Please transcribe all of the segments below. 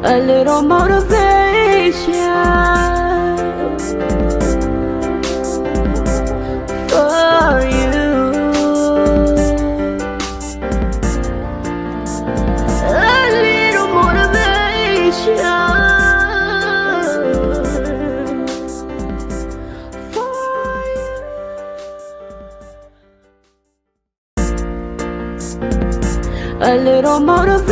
A little motivation for you. A little motivation for you. A little motivation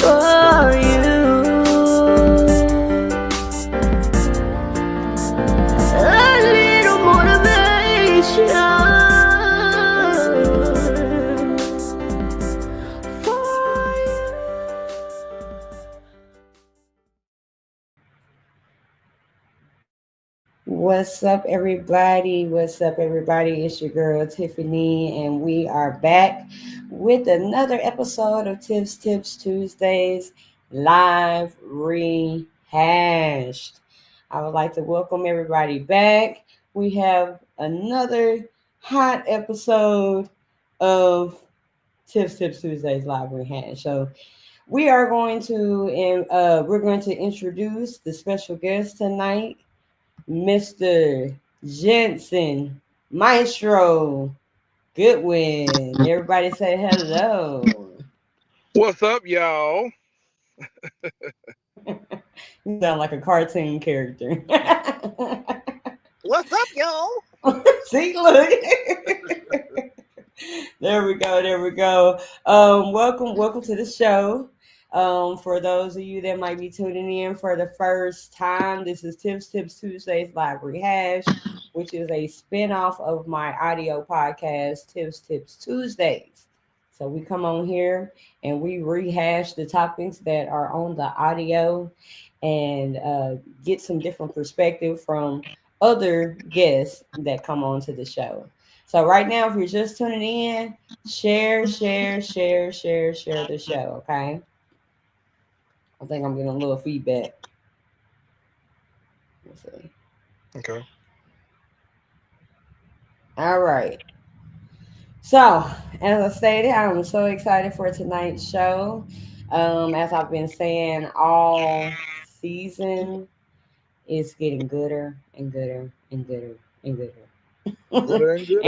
for you. A little motivation for you. What's up, everybody? What's up, everybody? It's your girl Tiffany, and we are back with another episode of Tips Tuesdays live rehashed. I would like to welcome everybody back. We have another hot episode of Tips Tuesdays live rehashed. So we're going to introduce the special guest tonight, Mr. Jansen Maestro Goodwin. Everybody say hello. What's up, y'all? You sound like a cartoon character. What's up, y'all? See, look. There we go. There we go. Welcome to the show. For those of you that might be tuning in for the first time, this is Tips Tuesdays Live Rehash, which is a spinoff of my audio podcast, Tips Tuesdays. So we come on here and we rehash the topics that are on the audio and get some different perspective from other guests that come on to the show. So right now, if you're just tuning in, share the show, okay? I think I'm getting a little feedback. Let's see. Okay. All right. So, as I stated, I'm so excited for tonight's show. As I've been saying all season, it's getting gooder and gooder and gooder and gooder. Gooder and gooder,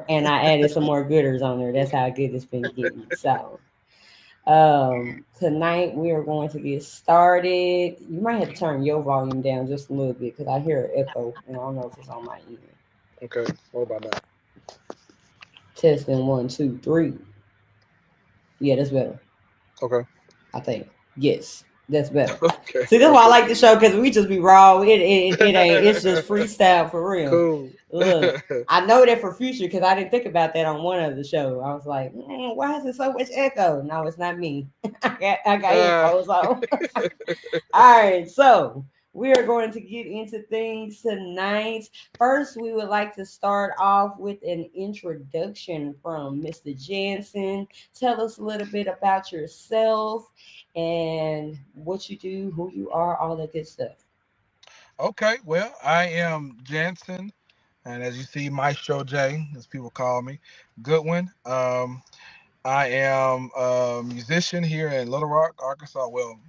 and y'all. I added some more gooders on there. That's how good it's been getting. So tonight we are going to get started. You might have to turn your volume down just a little bit because I hear an echo and I don't know if it's on my end. Okay. What about that? Testing 1, 2, 3. Yeah, that's better. Okay. I think. Yes, that's better. Okay. See, that's why I like the show because we just be raw. It ain't. It's just freestyle for real. Cool. Look, I know that for future because I didn't think about that on one of the show. I was like, why is it so much echo? No, it's not me. I got headphones on. All right, so we are going to get into things tonight. First, we would like to start off with an introduction from Mr. Jansen. Tell us a little bit about yourself and what you do, who you are, all that good stuff. Okay. Well, I am Jansen, and as you see, Maestro J, as people call me, Goodwin. I am a musician here in Little Rock, Arkansas. Well,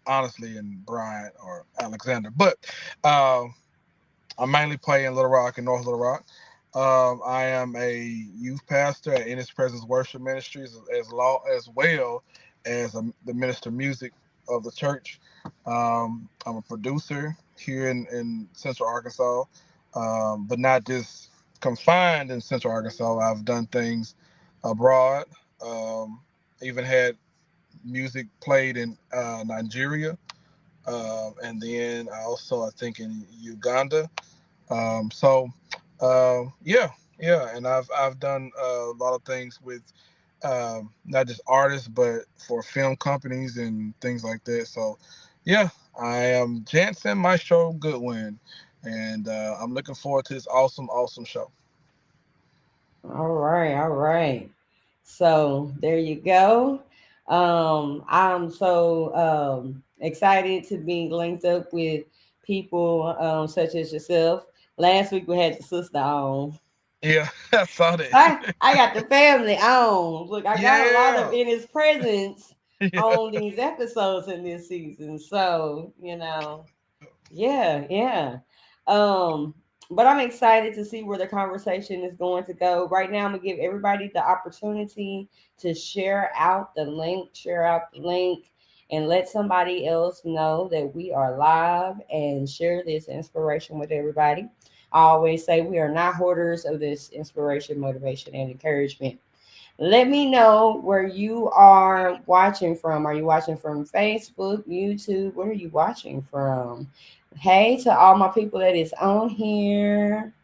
honestly, in Bryant or Alexander, but I mainly play in Little Rock and North Little Rock. I am a youth pastor at In His Presence Worship Ministries, as well as the minister of music of the church. I'm a producer here in Central Arkansas, but not just confined in Central Arkansas. I've done things abroad. Even had music played in Nigeria, and then I think in Uganda. So yeah, and I've done a lot of things with not just artists, but for film companies and things like that. So yeah, I am Jansen Maestro Goodwin, and I'm looking forward to this awesome show. All right. So there you go. I'm so excited to be linked up with people such as yourself. Last week we had your sister on. Yeah, I saw So I, that. I got the family on. Look, I got a lot of Yeah. in his presence Yeah. on these episodes in this season. So, yeah, yeah. Um, but I'm excited to see where the conversation is going to go. Right now, I'm gonna give everybody the opportunity to share out the link, and let somebody else know that we are live and share this inspiration with everybody. I always say we are not hoarders of this inspiration, motivation, and encouragement. Let me know where you are watching from. Are you watching from Facebook, YouTube? Where are you watching from? Hey, to all my people that is on here.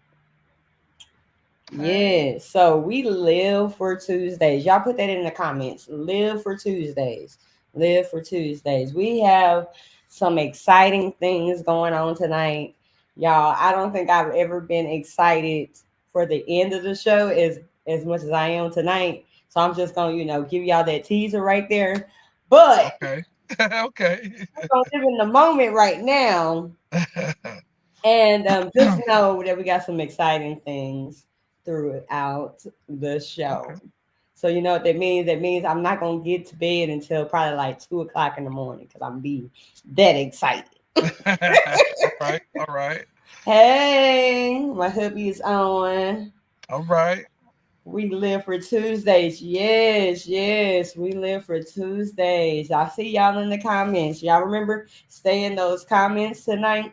Hey. Yeah, so we live for Tuesdays. Y'all put that in the comments. Live for Tuesdays. Live for Tuesdays. We have some exciting things going on tonight. Y'all, I don't think I've ever been excited for the end of the show as much as I am tonight. So I'm just gonna, give y'all that teaser right there. But Okay. Okay. we're gonna live in the moment right now. And just know that we got some exciting things throughout the Okay. show. So you know what that means? That means I'm not gonna get to bed until probably like 2 o'clock in the morning because I'm be that excited. All right. All right. Hey, my hubby is on. All right. We live for Tuesdays. Yes, yes, we live for Tuesdays. I see y'all in the comments. Y'all remember stay in those comments tonight.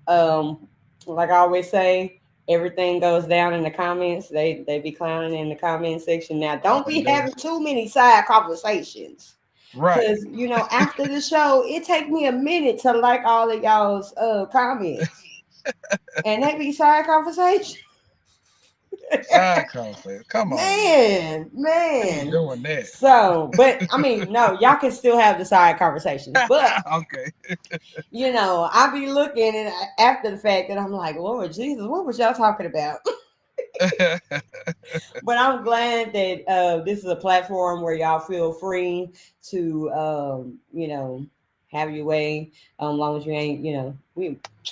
Um, like I always say, everything goes down in the comments. They be clowning in the comment section. Now, Oh, don't it be does. having too many side conversations. Right. Cause after the show, it take me a minute to like all of y'all's comments. And they be side conversations. Side conversation. Come on now. Man, They be man. doing that. So, but I mean, no, y'all can still have the side conversations. But Okay. I be looking and after the fact and I'm like, Lord Jesus, what was y'all talking about? But I'm glad that this is a platform where y'all feel free to, have your way. Long as you ain't,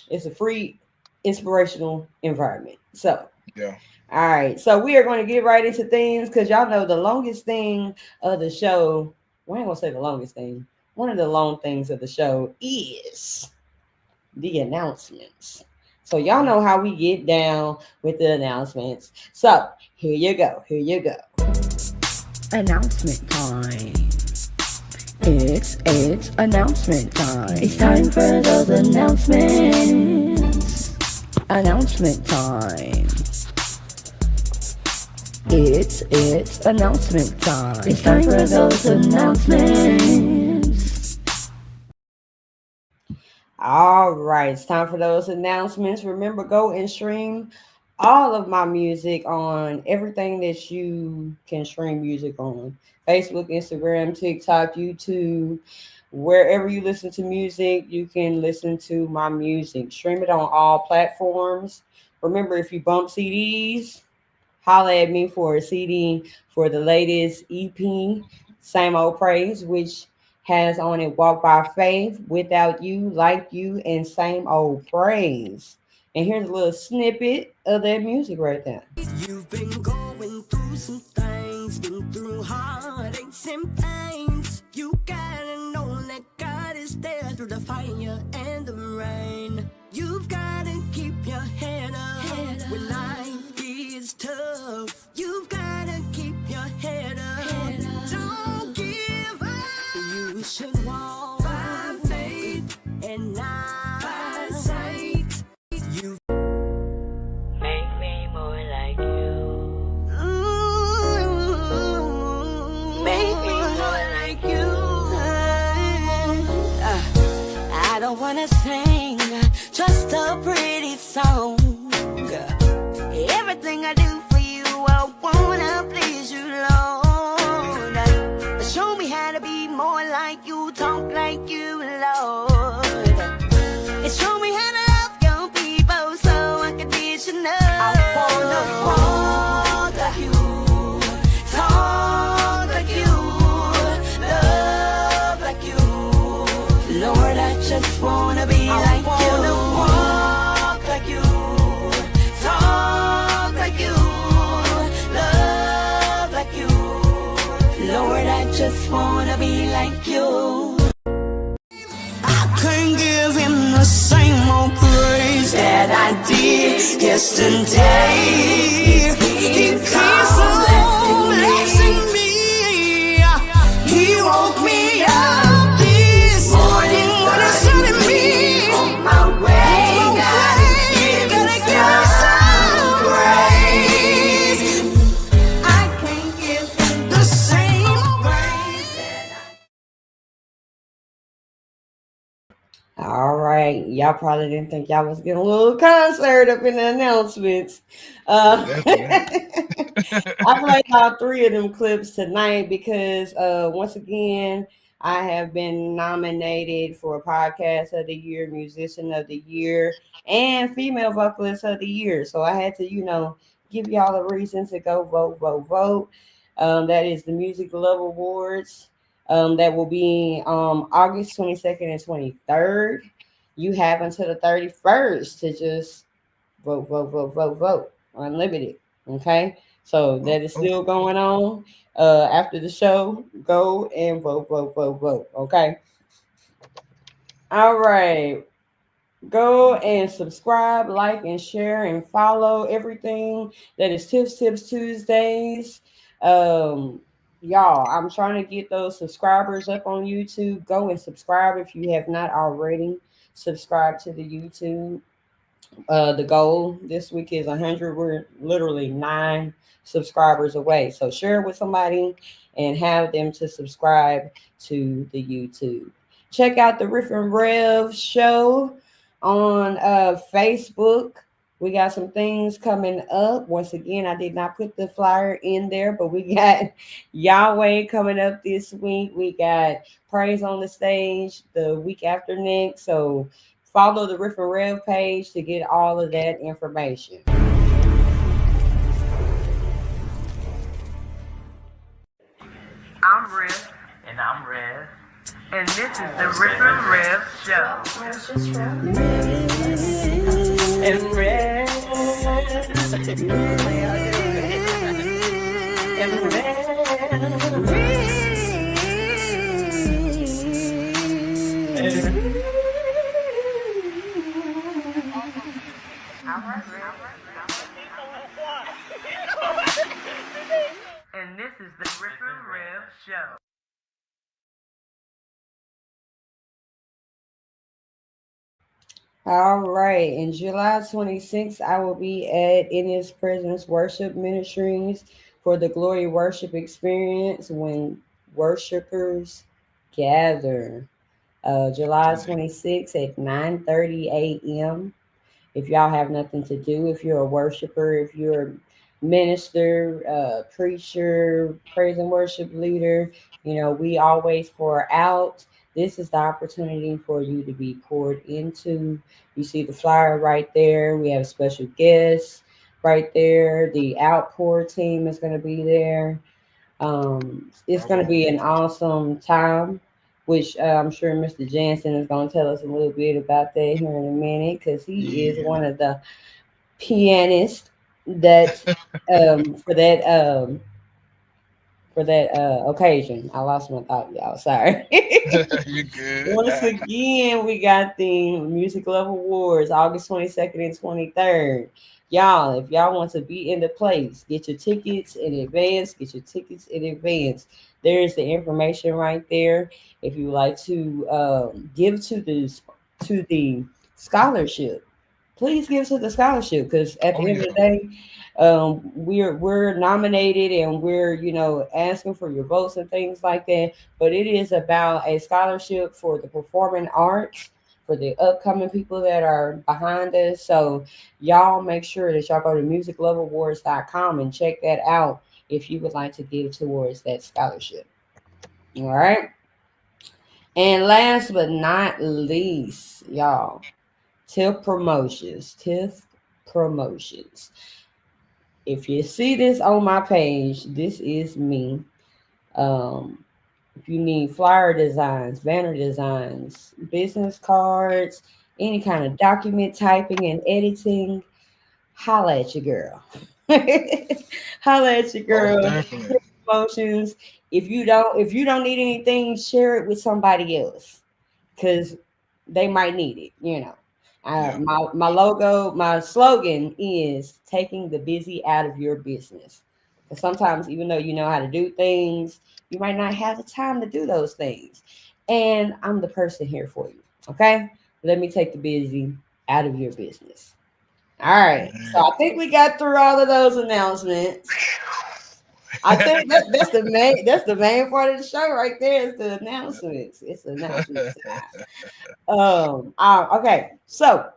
it's a free, inspirational environment. So, Yeah. all right. So we are going to get right into things because y'all know the longest thing of the show. Well, I ain't gonna say the longest thing. One of the long things of the show is the announcements. So y'all Okay. know how we get down with the announcements. So here you go. Here you go. Announcement time. It's announcement time. It's time for those announcements. Announcement time. It's announcement time. It's time for those announcements. All right, it's time for those announcements. Remember, go and stream all of my music on everything that you can stream music on: Facebook, Instagram, TikTok, YouTube. Wherever you listen to music, you can listen to my music. Stream it on all platforms. Remember, if you bump CDs, holla at me for a CD for the latest EP, Same Old Praise, which has on it Walk by Faith, Without You, Like You, and Same Old Praise. And here's a little snippet of that music right there. You've been going through some things, been through heartaches and pains. You gotta know that God is there through the fire and the rain. You've gotta keep your head up when life gets tough. You've gotta keep your head up. Don't give up. You should walk by faith and not by sight. You make me more like you. Make me more like you. I don't wanna sing just a pretty song. Everything I do for you, I wanna please you, Lord. Show me how to be more like you, talk like you, Lord. And show me how to love young people so unconditional. I wanna walk like you, talk like you, love like you. Lord, I just wanna be like you. I wanna walk like you, talk like you, just wanna be like you. I can't give him the same old praise that I did yesterday. He keeps on blessing me. He woke me up this morning when he started me on my way. Gotta give him some praise. I can't give him the same praise that All right, y'all probably didn't think y'all was getting a little concert up in the announcements. Definitely. I played all three of them clips tonight because once again, I have been nominated for Podcast of the Year, Musician of the Year, and Female Vocalist of the Year. So I had to, give y'all a reason to go vote, vote, vote. That is the Music Love Awards. That will be August 22nd and 23rd. You have until the 31st to just vote, vote, vote, vote, vote. Unlimited. Okay. So Oh, that is still okay. going on. After the show, go and vote, vote, vote, vote. Okay. All right. Go and subscribe, like, and share, and follow everything that is Tips Tuesdays. Um, y'all, I'm trying to get those subscribers up on YouTube. Go and subscribe if you have not already. Subscribe to the YouTube. The goal this week is 100. We're literally 9 subscribers away. So share it with somebody and have them to subscribe to the YouTube. Check out the Riff and Rev show on Facebook. We got some things coming up. Once again, I did not put the flyer in there, but we got Yahweh coming up this week. We got Praise on the Stage the week after next. So follow the Riff and Rev page to get all of that information. I'm Riff. And I'm Rev. And this is the Riff and Rev show. And Rev. And And this is the Riff and Rev show. All right. In July 26th, I will be at In His Presence Worship Ministries for the Glory Worship Experience when worshipers gather. July 26th at 9:30 a.m. If y'all have nothing to do, if you're a worshiper, if you're a minister, preacher, praise and worship leader, we always pour out. This is the opportunity for you to be poured into. You see the flyer right there. We have special guests right there. The outpour team is going to be there. It's going to Okay. be an awesome time, which I'm sure Mr. Jansen is going to tell us a little bit about that here in a minute because he is Yeah. one of the pianists that for that occasion. I lost my thought, y'all. Sorry. You good? Once again, we got the Music Love Awards, August 22nd and 23rd. Y'all, if y'all want to be in the place, get your tickets in advance. Get your tickets in advance. There's the information right there. If you would like to give to the scholarship, please give to the scholarship because at Oh the end yeah. of the day, we're nominated and we're asking for your votes and things like that. But it is about a scholarship for the performing arts for the upcoming people that are behind us. So y'all make sure that y'all go to musicloveawards.com and check that out if you would like to give towards that scholarship. All right. And last but not least, y'all, Tiff Promotions. Tiff Promotions. If you see this on my page, this is me. Um, if you need flyer designs, banner designs, business cards, any kind of document typing and editing, holla at your girl. Holla at your Most girl. definitely. Promotions. If you don't need anything, share it with somebody else, because they might need it. Yeah. My logo, my slogan is taking the busy out of your business. Because sometimes, even though you know how to do things, you might not have the time to do those things. And I'm the person here for you. Okay, let me take the busy out of your business. All right. So I think we got through all of those announcements. I think that's the main part of the show right there is the announcements. It's the announcements time. Okay. So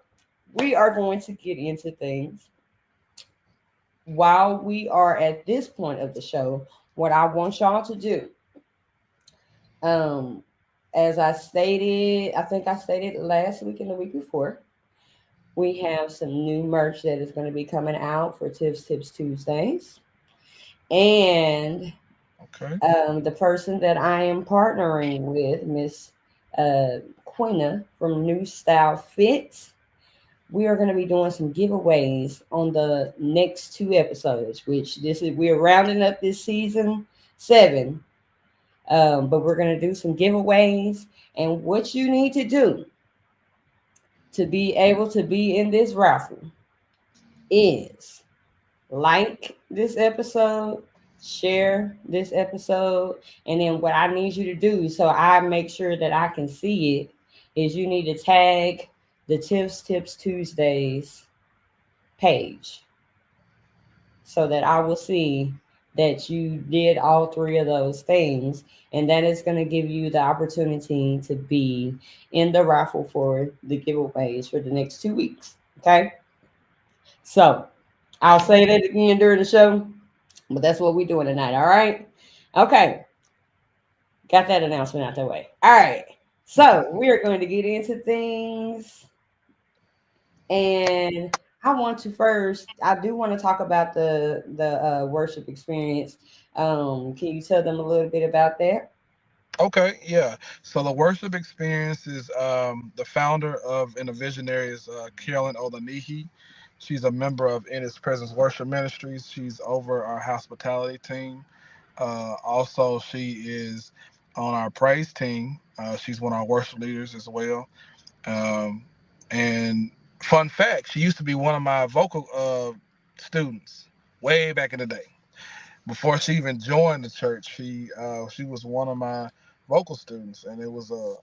we are going to get into things while we are at this point of the show. What I want y'all to do, um, as I stated, I think I stated last week and the week before, we have some new merch that is going to be coming out for Tips Tips Tuesdays. And Okay. the person that I am partnering with, Miss Quina from New Style Fit, we are going to be doing some giveaways on the next two episodes. Which this is we're rounding up this season 7, but we're going to do some giveaways. And what you need to do to be able to be in this raffle is like this episode, share this episode, and then what I need you to do so I make sure that I can see it is you need to tag the Tips Tuesdays page so that I will see that you did all three of those things, and that is going to give you the opportunity to be in the raffle for the giveaways for the next 2 weeks. Okay, so I'll say that again during the show. But that's what we're doing tonight, all right? Okay, got that announcement out the way. All right, so we're going to get into things. And I want to first, I do want to talk about the worship experience. Can you tell them a little bit about that? Okay, yeah. So the worship experience is the founder of and the visionary is Carolyn Olanihi. She's a member of In His Presence Worship Ministries. She's over our hospitality team. Also, she is on our praise team. She's one of our worship leaders as well. Um, and fun fact, she used to be one of my vocal students way back in the day before she even joined the church. She was one of my vocal students, and it was an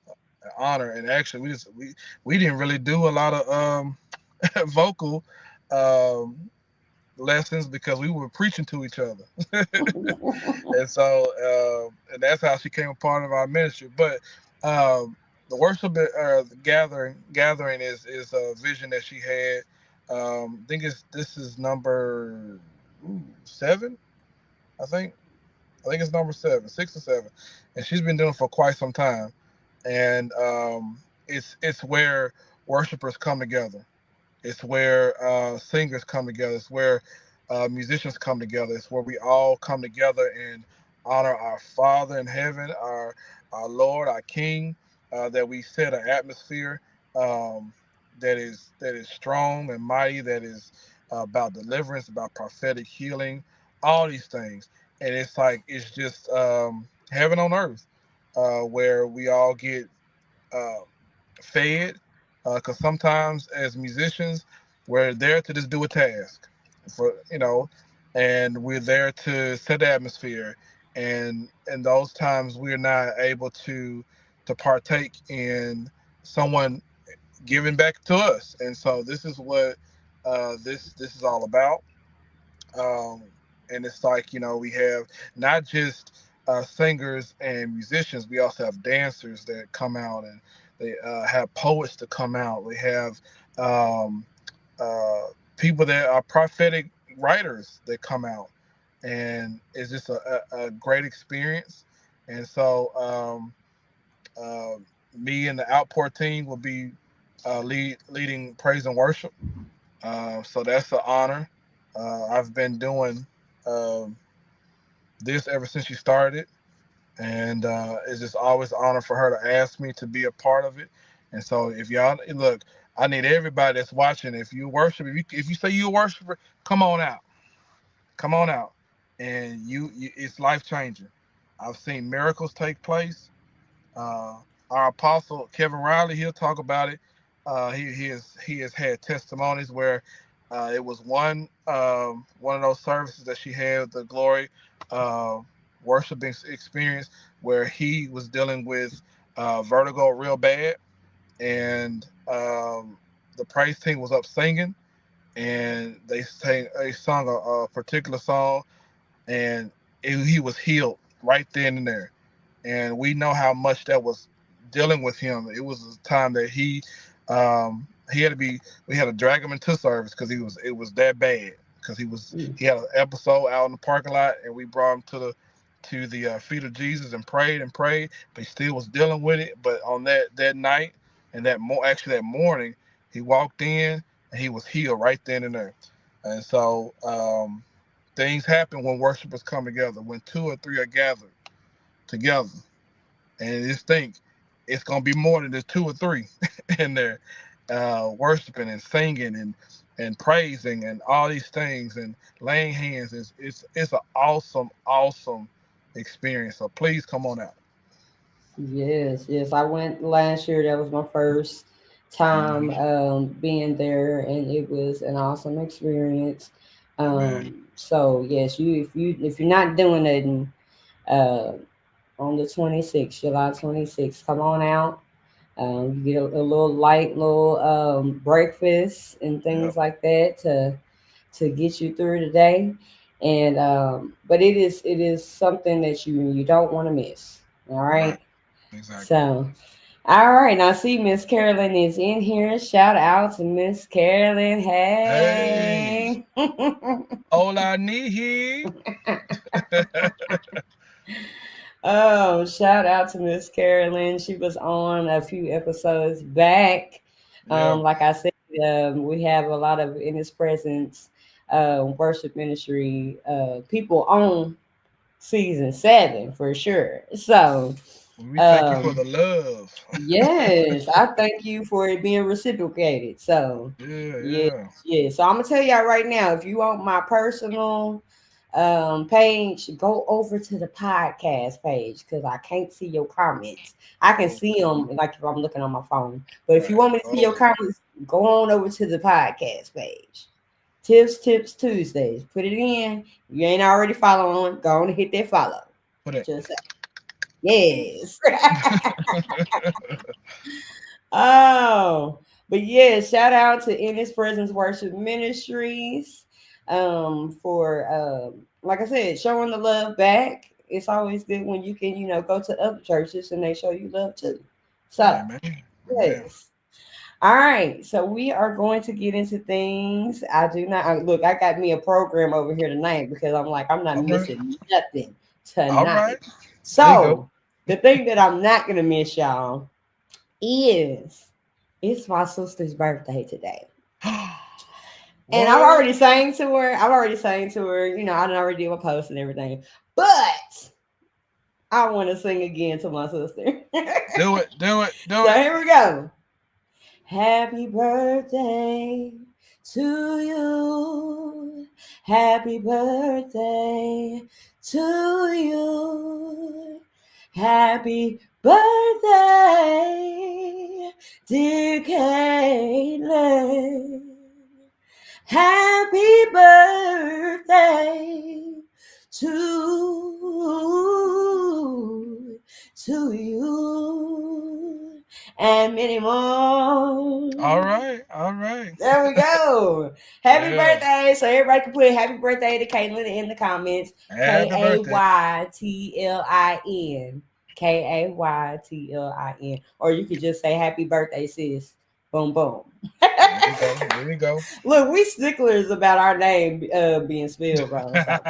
honor. And actually, we didn't really do a lot of vocal um, lessons because we were preaching to each other, and so and that's how she came a part of our ministry. But um, the worship gathering is a vision that she had. I think this is number 7. I think I think it's number 7, 6 or 7, and she's been doing it for quite some time. And it's where worshipers come together. It's where singers come together. It's where musicians come together. It's where we all come together and honor our Father in heaven, our Lord, our King. That we set an atmosphere um, that is strong and mighty. That is about deliverance, about prophetic healing, all these things. And it's like it's just heaven on earth, where we all get uh, fed, because sometimes as musicians we're there to just do a task for and we're there to set the atmosphere, and in those times we're not able to partake in someone giving back to us. And so this is what this is all about. um, and it's like, we have not just singers and musicians. We also have dancers that come out, and they have poets to come out. We have um, uh, people that are prophetic writers that come out, and it's just a great experience. And so uh, me and the Outpour team will be leading praise and worship. So that's an honor. I've been doing um, this ever since she started, and it's just always an honor for her to ask me to be a part of it. And so, if y'all look, I need everybody that's watching. If you worship, if you say you're a worshiper, come on out, come on out, and it's life changing. I've seen miracles take place. Uh, our apostle Kevin Riley, he'll talk about it. He has had testimonies where it was one of those services that she had, the glory uh, worshiping experience, where he was dealing with vertigo real bad, and the praise team was up singing, and they sung a particular song, and he was healed right then and there. And we know how much that was dealing with him. It was a time that he had to be. We had to drag him into service because it was that bad, because Mm. he had an episode out in the parking lot, and we brought him to the feet of Jesus and prayed and prayed, but he still was dealing with it. But on that night, and actually that morning, he walked in and he was healed right then and there. And so things happen when worshipers come together, when two or three are gathered together. And just think, it's gonna be more than just two or three in there, worshiping and singing and praising and all these things and laying hands. It's an awesome experience. So please come on out. Yes, yes. I went last year. That was my first Hmm. time being there, and it was an awesome experience. Man, So yes, if you're not doing it uh, on the 26th, July 26th, come on out. You get a little light, little breakfast and yep, things like that to get you through the day. And but it is something that you don't want to miss. All right, right. exactly. So, all right. Now, see, Miss Carolyn is in here. Shout out to Miss Carolyn. Hey, Hey. hola nihi. Oh, shout out to Miss Carolyn. She was on a few episodes back. Yep, Like I said, we have a lot of in His presence worship ministry people on season 7 for sure. So, we thank you for um, the love. yes, I thank you for it being reciprocated. So, Yeah, yes, yeah. yes. So I'm gonna tell y'all right now, if you want my personal page, go over to the podcast page because I can't see your comments. I can see Okay, them like if I'm looking on my phone. But if you right. want me to see your Oh, comments, go on over to the podcast page. Tips Tuesdays. Put it in. If you ain't already following, go on and hit that follow. put it. Just yes. Oh, but yeah, shout out to In His Presence Worship Ministries for like I said, showing the love back. It's always good when you can, go to other churches and they show you love too. So, Amen. Amen. yes. All right, so we are going to get into things. I do not look. I got me a program over here tonight because I'm like I'm not All right. missing nothing All tonight. right. There you go. So the thing that I'm not gonna miss, y'all, is it's my sister's birthday today. And I've What? already sang to her. I've already sang to her. I done already did my post and everything. But I want to sing again to my sister. Do it. Do it. Do So it. here we go. Happy birthday to you. Happy birthday to you. Happy birthday, dear Caitlin. Happy birthday to you and many All more. right. All right. There we go. Happy Yeah. birthday. So everybody can put happy birthday to Caitlin in the comments. Happy birthday. Kaytlin. Kaytlin. Or you could just say happy birthday, sis. Boom boom. There you go. There you go. Look, we sticklers about our name being spelled wrong. So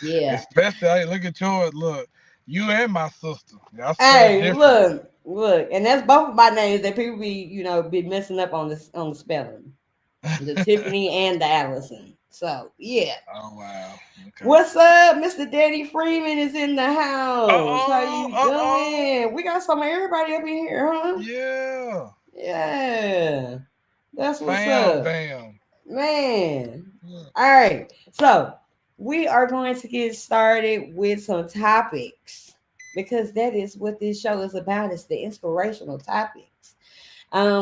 yeah. Especially, hey, look at yours. Look, you and my sister. Y'all spelled Hey, different. look, and that's both of my names that people be messing up on the spelling. The Tiffany and the Allison. So yeah. Oh wow. Okay. What's up? Mr. Danny Freeman is in the Uh house. How oh. you Uh oh. doing? We got some of everybody up in here, huh? Yeah. Yeah. That's what's Bam. up. Bam. Man. Yeah. All right. So we are going to get started with some topics because that is what this show is about. It's the inspirational topics.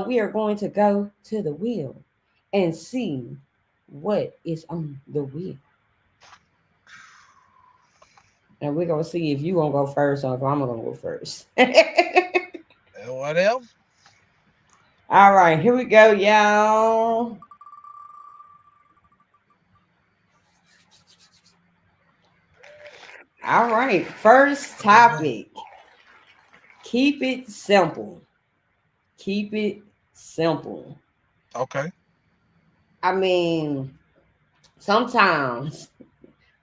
We are going to go to the wheel and see what is on the wheel. And we're gonna see if you gonna go first or if I'm gonna go first. What else? All right, here we go, y'all. All right, first topic. Keep it simple. Keep it simple. Okay. I mean, sometimes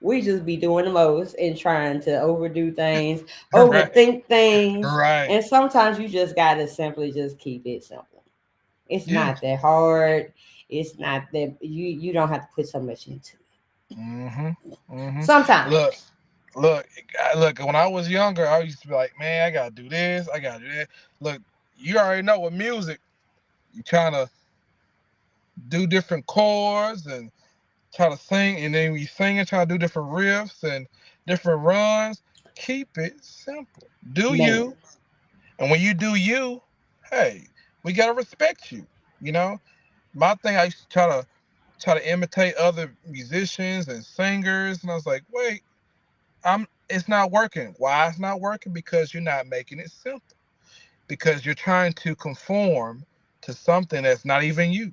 we just be doing the most and trying to overdo things, Right. overthink things, Right. and sometimes you just gotta simply just keep it simple. It's Yeah. not that hard. It's not that you don't have to put so much into it. Mhm. Mhm. Look, Sometimes. look, look. When I was younger, I used to be like, man, I gotta do this. I gotta do that. Look, you already know with music, you trying to do different chords and try to sing, and then we sing and try to do different riffs and different runs. Keep it simple. Do Man. you, and when you do you, hey, we gotta respect you. You know, my thing, I used to try to imitate other musicians and singers, and I was like, wait, it's not working. Why it's not working? Because you're not making it simple. Because you're trying to conform to something that's not even you.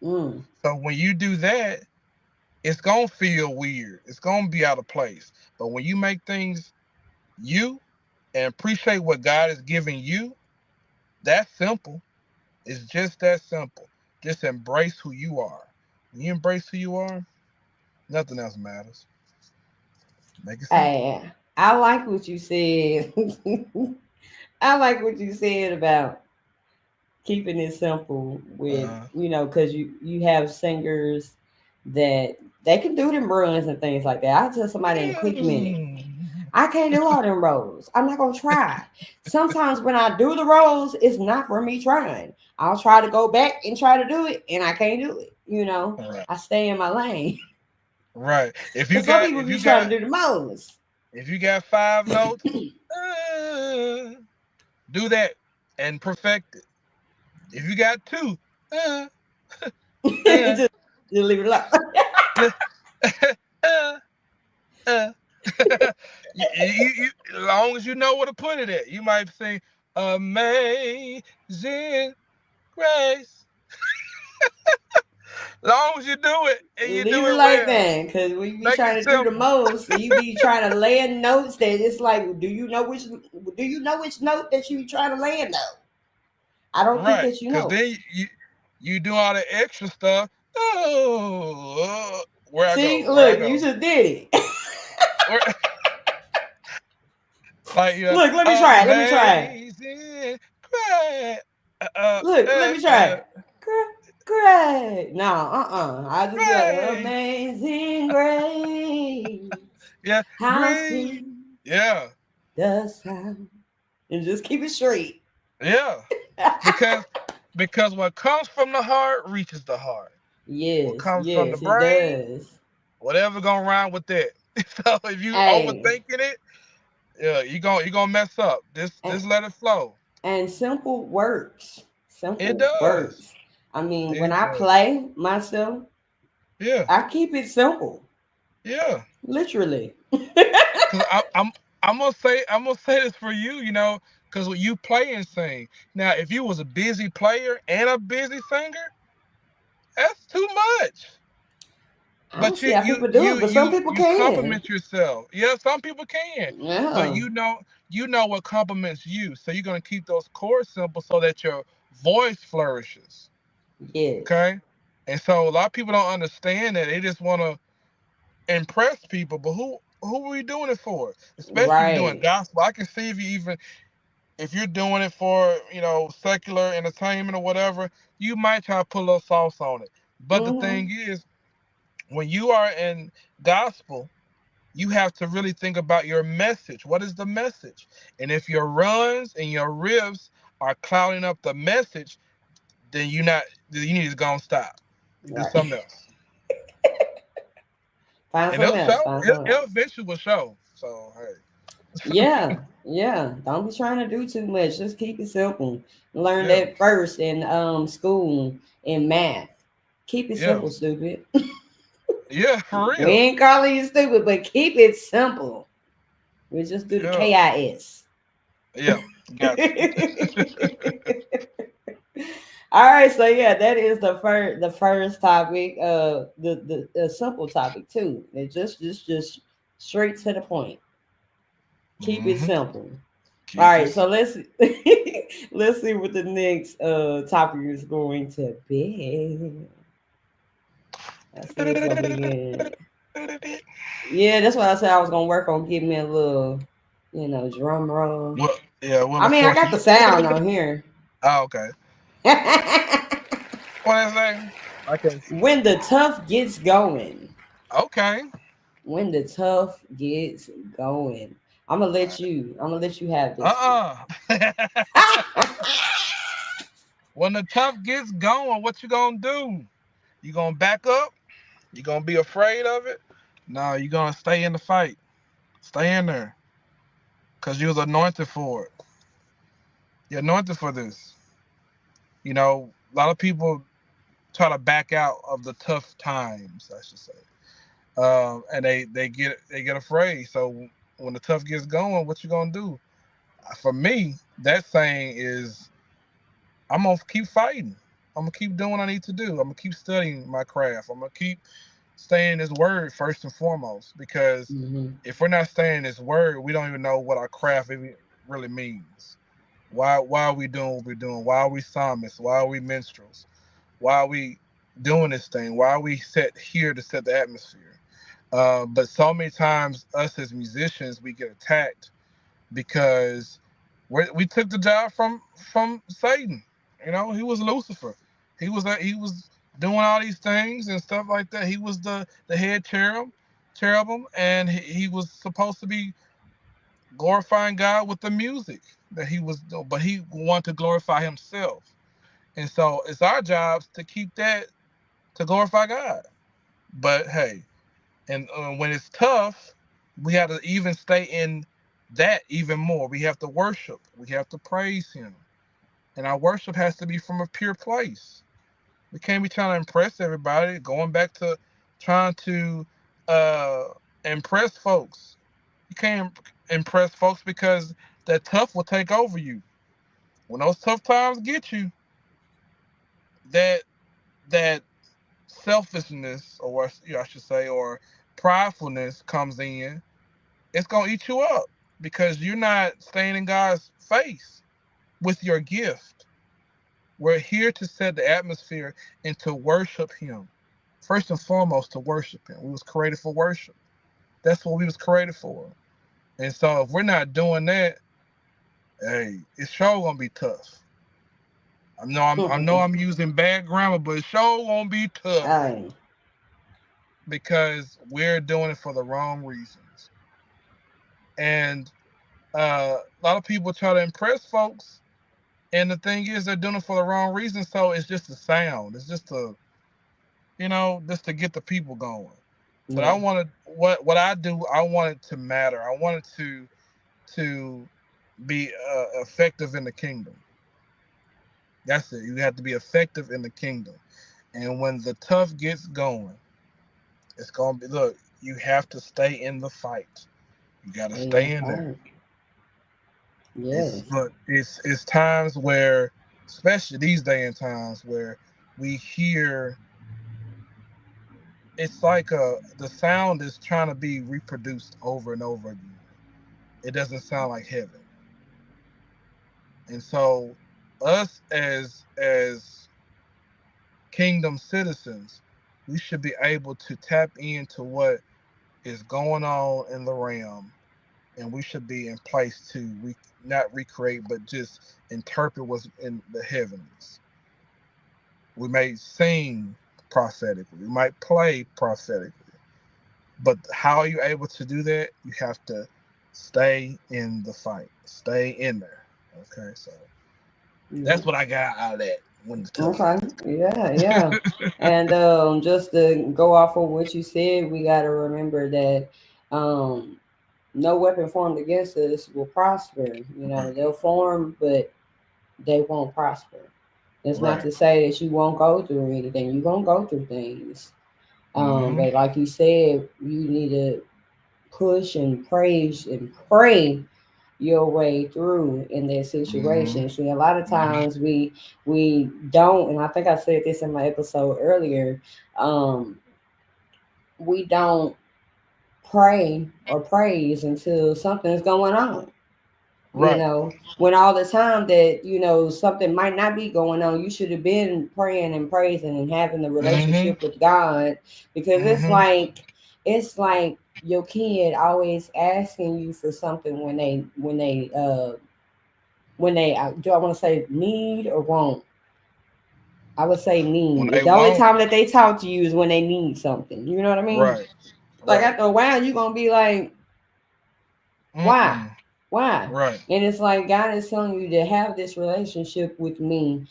Mm. So when you do that, it's gonna feel weird. It's gonna be out of place. But when you make things you and appreciate what God is giving you, that's simple. It's just that simple. Just embrace who you are. When you embrace who you are, nothing else matters. Make it simple. Hey, I like what you said. I like what you said about keeping it simple with, Uh, because you have singers that they can do them runs and things like that. I'll tell somebody in a quick minute, mm, I can't do all them roles. I'm not gonna try. Sometimes when I do the roles, it's not for me trying. I'll try to go back and try to do it, and I can't do it. right, I stay in my lane. right. If you But some got people if be you trying got to do the most. if you got 5 notes, uh, do that and perfect it. If you got two, uh, uh, just, just leave it alone. uh, uh, uh. As long as you know where to put it at, you might sing "Amazing Grace." Long as you do it and you Leave do it it like well, that, because when you be make it trying to do the simple. most, and you be trying to land notes that it's like, do you know which note that you trying to land though? I don't think Right, that you because know. then you do all the extra stuff. Oh, where I See, go, where I look, you go, just did it. where, like Look, let me try it. Let me try it. amazing grace. Look, let me try it. Great. No, I'll just be like, Grace. Amazing Grace. Yeah, How grace. sweet Yeah, the sound. And just keep it straight. yeah. Because what comes from the heart reaches the heart. What Yes, comes from the yes, it brain, does. whatever gonna rhyme with that. So if you Hey, overthinking it, yeah, you gonna mess up. Just and, just let it flow. and simple works. It Simple does. works. I mean, when It I does. play myself, Yeah, I keep it simple. yeah. Literally. Cause I'm gonna say this for you, cause when you play and sing. Now, if you was a busy player and a busy singer, that's too much. I don't But see you how you people do it, you but some you people you can. compliment yourself. Yeah, some people can, but Yeah. you know what compliments you. So you're gonna keep those chords simple so that your voice flourishes. Yes. Okay, and so a lot of people don't understand that. They just want to impress people, but who are we doing it for? Especially if you're doing Right. gospel. I can see if you're doing it for secular entertainment or whatever, you might try to put a little sauce on it. But the Mm-hmm. thing is, when you are in gospel, you have to really think about your message. What is the message? And if your runs and your riffs are clouding up the message, then you need to go and stop. Do Right. something else. Find And something it'll else. show. Find something It'll else. eventually will show. So hey, Yeah, yeah. Don't be trying to do too much. Just keep it simple. Learn yeah, that first in school in math. Keep it yeah, simple, stupid. yeah, for We real. ain't calling you stupid, but keep it simple. We just do the Yeah, KIS. yeah, gotcha. All right, so yeah, that is the first topic. The simple topic too. It just straight to the point. Keep it Hmm. simple. All Keep right, this. so let's let's see what the next topic is going to be. I see it's gonna be yeah. That's why I said I was gonna work on getting me a little, drum roll. Well, yeah, well, I of mean, I course got you. the sound on here. Oh, okay. What is that? I can't see it. When the tough gets going. Okay. When the tough gets going. I'm gonna let you have this Uh-uh. When the tough gets going, what you gonna do? You gonna back up? You gonna be afraid of it? No, you gonna stay in the fight. Stay in there. Cause you was anointed for it. You're anointed for this. A lot of people try to back out of the tough times, I should say. And they get afraid. So when the tough gets going, what you gonna do? For me, that saying is I'm gonna keep fighting. I'm gonna keep doing what I need to do. I'm gonna keep studying my craft. I'm gonna keep staying His word first and foremost. Because hmm if we're not staying His word, we don't even know what our craft really means. Why are we doing what we're doing? Why are we psalmists? Why are we minstrels? Why are we doing this thing? Why are we set here to set the atmosphere? But so many times, us as musicians, we get attacked because we took the job from Satan. He was Lucifer. He was doing all these things and stuff like that. He was the head cherubim, and he was supposed to be glorifying God with the music that he was doing, but he wanted to glorify himself. And so it's our jobs to keep that to glorify God. But hey, and when it's tough, we have to even stay in that even more. We have to worship. We have to praise Him, and our worship has to be from a pure place. We can't be trying to impress everybody. Going back to trying to uh, impress folks. You can't impress folks because that tough will take over you. When those tough times get you, that that selfishness, or I should say, or pridefulness comes in. It's gonna eat you up because you're not staying in God's face with your gift. We're here to set the atmosphere and to worship Him. First and foremost, to worship Him. We was created for worship. That's what we was created for. And so if we're not doing that, hey, it's sure gonna be tough. I know I'm using bad grammar, but it sure gonna be tough Hey. because we're doing it for the wrong reasons. And a lot of people try to impress folks, and the thing is, they're doing it for the wrong reason. So it's just a sound. It's just to get the people going. But I Yeah. wanted what I do. I want it to matter. I want it to be effective in the kingdom. That's it. You have to be effective in the kingdom. And when the tough gets going, it's gonna be look. You have to stay in the fight. You got to Stay in the stay in there. fight. It's Yes. look. It's times where, especially these day and times, where we hear. It's like the sound is trying to be reproduced over and over again. It doesn't sound like heaven. And so, us as kingdom citizens, we should be able to tap into what is going on in the realm, and we should be in place to not recreate, but just interpret what's in the heavens. We may sing prophetically, we might play prophetically, but how are you able to do that? You have to stay in the fight, stay in there. Okay, so Yeah. that's what I got out of that. when the tough Okay. times Yeah, yeah. And just to go off of what you said, we got to remember that um, no weapon formed against us will prosper. You come. know, they'll form, but they won't prosper. It's not Right. to say that you won't go through anything. You're going to go through things. Mm-hmm. But like you said, you need to push and praise and pray your way through in that Mm-hmm. situation. See, a lot of Mm-hmm. times we don't, and I think I said this in my episode earlier. Um, we don't pray or praise until something's going on. You Right. know, when all the time that something might not be going on, you should have been praying and praising and having the Mm-hmm. relationship with God, because Mm-hmm. it's like your kid always asking you for something when they do I want to say need or want? I would say When need. they The only won't. time that they talk to you is when they need something. You know what I mean? Right. Like Right. after a while, you're gonna be like, why? Mm-mm. Why? Right. And it's like God is telling you to have this relationship with me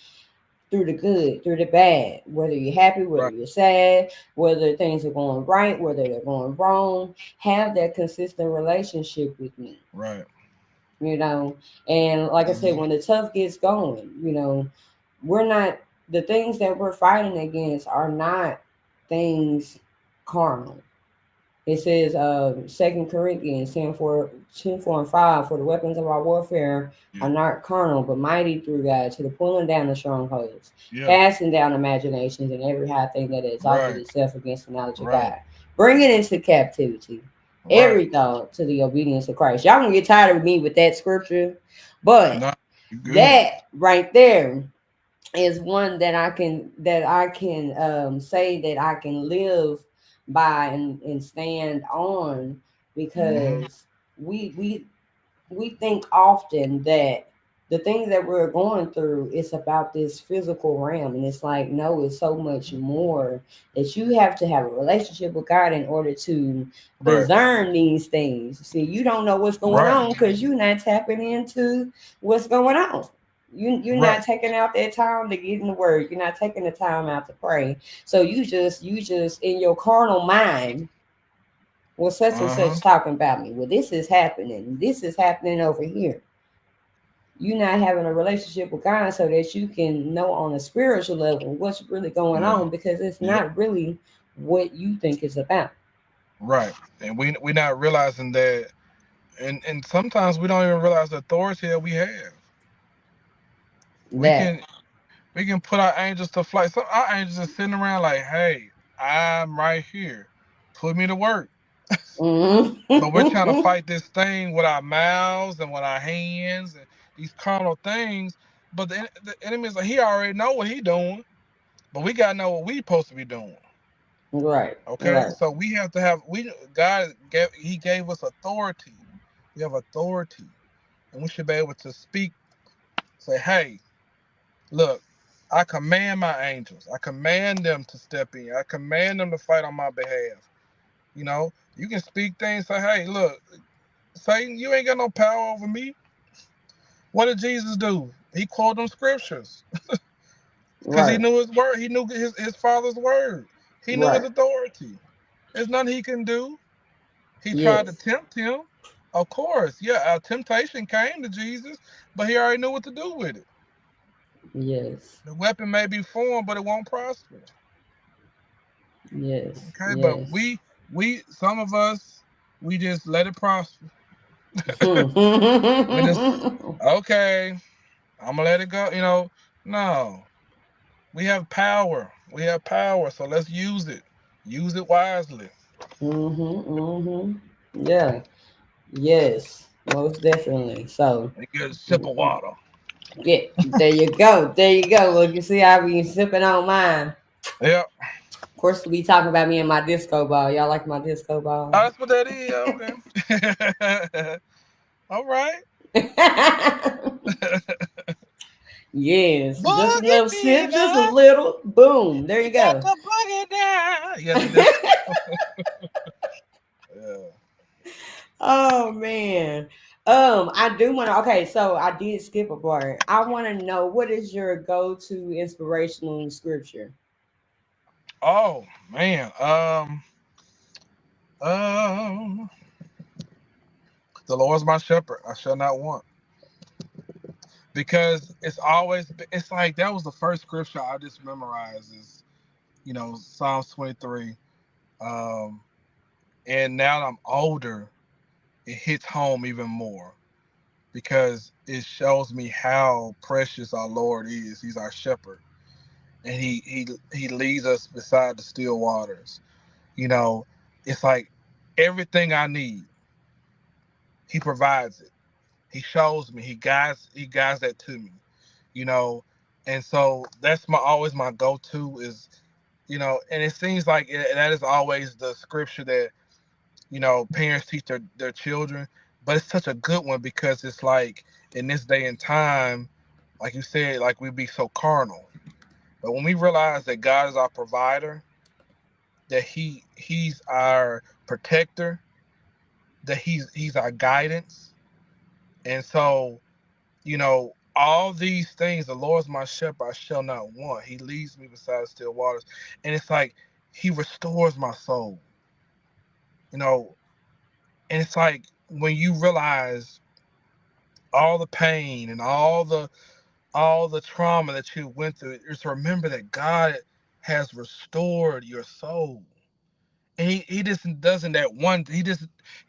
through the good, through the bad, whether you're happy, whether Right. you're sad, whether things are going right, whether they're going wrong. Have that consistent relationship with me. Right. you know. And like I said, Mm-hmm. when the tough gets going, we're not the things that we're fighting against are not things carnal. It says 2 Corinthians 10:4 and 5, for the weapons of our warfare Yeah. are not carnal, but mighty through God to the pulling down the strongholds, Yeah. casting down imaginations and every high thing that exalted Right. itself against the knowledge of Right. God, bringing into captivity Right. every thought to the obedience of Christ. Y'all gonna get tired of me with that scripture, but No, you good. that right there is one that I can say that I can live by and stand on, Mm-hmm. because we we we think often that the things that we're going through is about this physical realm, and it's like, no, it's so much more, that you have to have a relationship with God in order to Right. discern these things. See, you don't know what's going Right. on because you're not tapping into what's going on. You're Right. not taking out that time to get in the word. You're not taking the time out to pray. So you just in your carnal mind, well, such and Uh-huh. such talking about me. Well, this is happening. This is happening over here. You're not having a relationship with God so that you can know on a spiritual level what's really going Yeah. on, because it's Yeah. not really what you think it's about. Right. And we not realizing that, and sometimes we don't even realize the authority that we have. We That. can we can put our angels to flight. Some our angels are sitting around like, hey, I'm right here. Put me to work. But we're trying to Mm-hmm. fight this thing with our mouths and with our hands and these carnal things. But the enemy is like, he already know what he doing. But we gotta know what we supposed to be doing. Right. Okay, Right. so we have to have he gave us authority. We have authority, and we should be able to speak. Say, hey, look, I command my angels. I command them to step in. I command them to fight on my behalf. You can speak things. Say, hey, look, Satan, you ain't got no power over me. What did Jesus do? He quoted them scriptures because he Right. knew his word. He knew his father's word. He knew his Right. authority. There's nothing he can do. He tried to Yes. tempt him. Of course, yeah, a temptation came to Jesus, but he already knew what to do with it. Yes. The weapon may be formed, but it won't prosper. Yes. Okay, but Yes. some of us, we just let it prosper. We just, Mm-hmm. okay, I'm gonna let it go. No, we have power. We have power, so let's use it. Use it wisely. Mm-hmm. Yeah. Yes. Most definitely. So, And get a sip of water. yeah, there you go. There you go. Look, you see, I be sipping on mine. Yep. Of course, we talking about me and my disco ball. Y'all like my disco Oh, ball? that's what that is. Okay. All right. Yes. Just a Boogie little sip, just a Nina, little. Boom. There you you got go. the boogie down. Yeah, the disco. Yeah. Oh man. I do want to. Okay, so I did skip a part. I want to know what is your go-to inspirational scripture. Oh man. Um, the Lord's my shepherd; I shall not want. Because it's like that was the first scripture I just memorized is Psalms 23. Um, and now that I'm older, it hits home even more because it shows me how precious our Lord is. He's our shepherd, and he leads us beside the still waters. You know, it's like everything I need, he provides it. He shows me. He guides that to me. You know, and so that's my always my go-to is and it seems like that is always the scripture that parents teach their children, but it's such a good one because it's like in this day and time, like you said, like we be so carnal. But when we realize that God is our provider, that he's our protector, that he's our guidance, and so all these things, the Lord is my shepherd, I shall not want. He leads me beside still waters, and it's like he restores my soul, you know, and it's like when you realize all the pain and all the trauma that you went through, is remember that God has restored your soul. And he just doesn't that one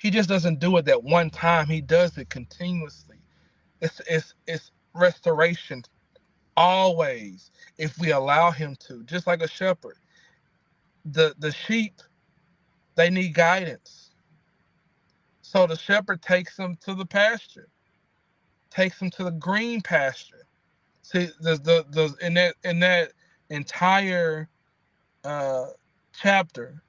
he just doesn't do it that one time. He does it continuously. It's restoration always if we allow him to. Just like a shepherd. The sheep, they need guidance. So the shepherd takes them to the pasture, takes them to the green pasture. See the in that entire uh, chapter,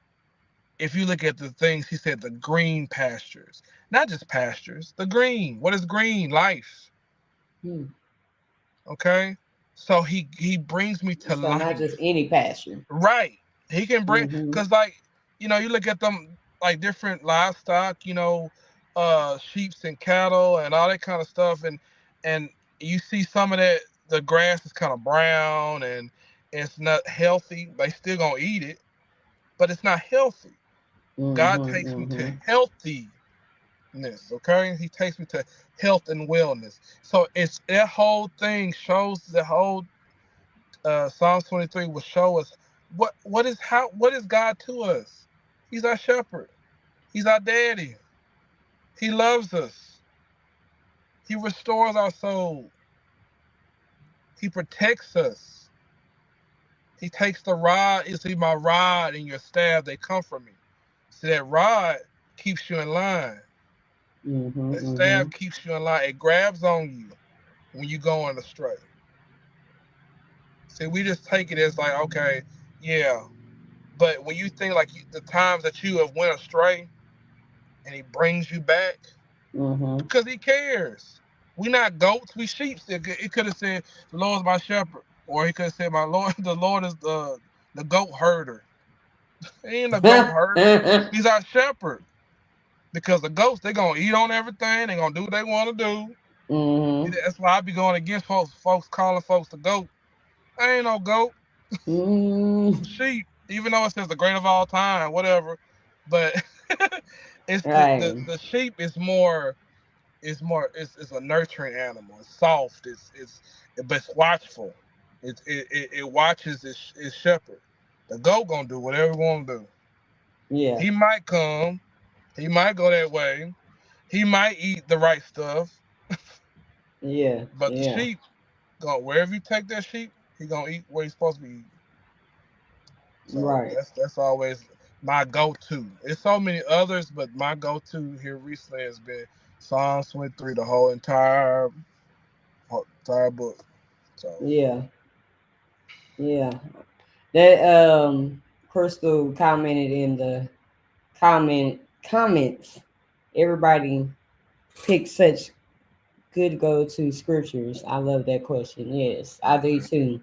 if you look at the things he said, the green pastures, not just pastures, the green. What is green? Life. Hmm. Okay, so he brings me to So not just life. any pasture. Right. He can bring Mm-hmm. because like you look at them like different livestock, sheeps and cattle and all that kind of stuff, and you see some of that the grass is kind of brown and it's not healthy. They still gonna eat it, but it's not healthy. God Mm-hmm. takes me to Mm-hmm. healthiness. Okay, He takes me to health and wellness. So it's that whole thing shows the whole Psalms 23 will show us what is God to us. He's our shepherd. He's our daddy. He loves us. He restores our soul. He protects us. He takes the rod. You see, my rod and your staff, they comfort me. See, that rod keeps you in line. Mm-hmm. That Mm-hmm. staff keeps you in line. It grabs on you when you go on astray. See, we just take it as like, okay, yeah. But when you think like the times that you have went astray and he brings you back, Mm-hmm. because he cares. We not goats, we sheep. It could have said, "The Lord is my shepherd," or he could have said, "My Lord, the Lord is the goat herder." He ain't a goat herder. He's our shepherd. Because the goats, they gonna eat on everything. They gonna do what they want to do. Mm-hmm. That's why I be going against folks calling folks the goat. I ain't no goat. Mm-hmm. I'm a sheep. Even though it says the great of all time, whatever. But it's the, Right. the sheep is more it's a nurturing animal. It's soft. But it's watchful. It watches its shepherd. The goat gonna do whatever he want to do. Yeah. He might come. He might go that way. He might eat the right stuff. Yeah. But the Yeah. sheep, go wherever you take that sheep, he gonna eat where he's supposed to be eating. So Right. that's always my go-to. There's so many others, but my go-to here recently has been Psalms 23, the whole entire book. So Yeah. Yeah. That Crystal commented in the comments. Everybody picked such good go to scriptures. I love that question. Yes, I do okay, too.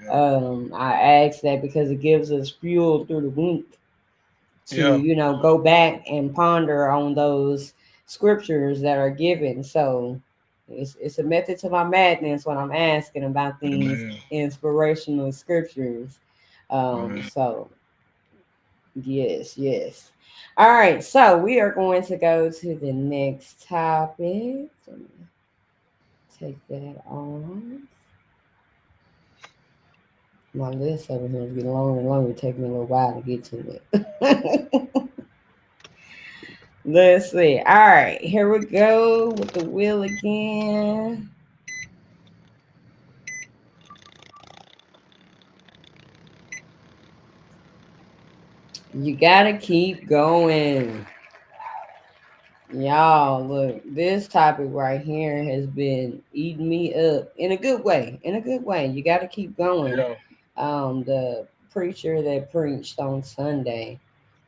yeah, I ask that because it gives us fuel through the week to yeah, go back and ponder on those scriptures that are given. So it's a method to my madness when I'm asking about these Amen. inspirational scriptures. Amen. So yes, yes. All right, so we are going to go to the next topic. Let me take that on. My list over here is getting longer and longer. It take me a little while to get to it. Let's see. All right, here we go with the wheel again. You gotta keep going. Y'all, look, this topic right here has been eating me up in a good way. In a good way. You gotta keep going. Yeah. The preacher that preached on Sunday,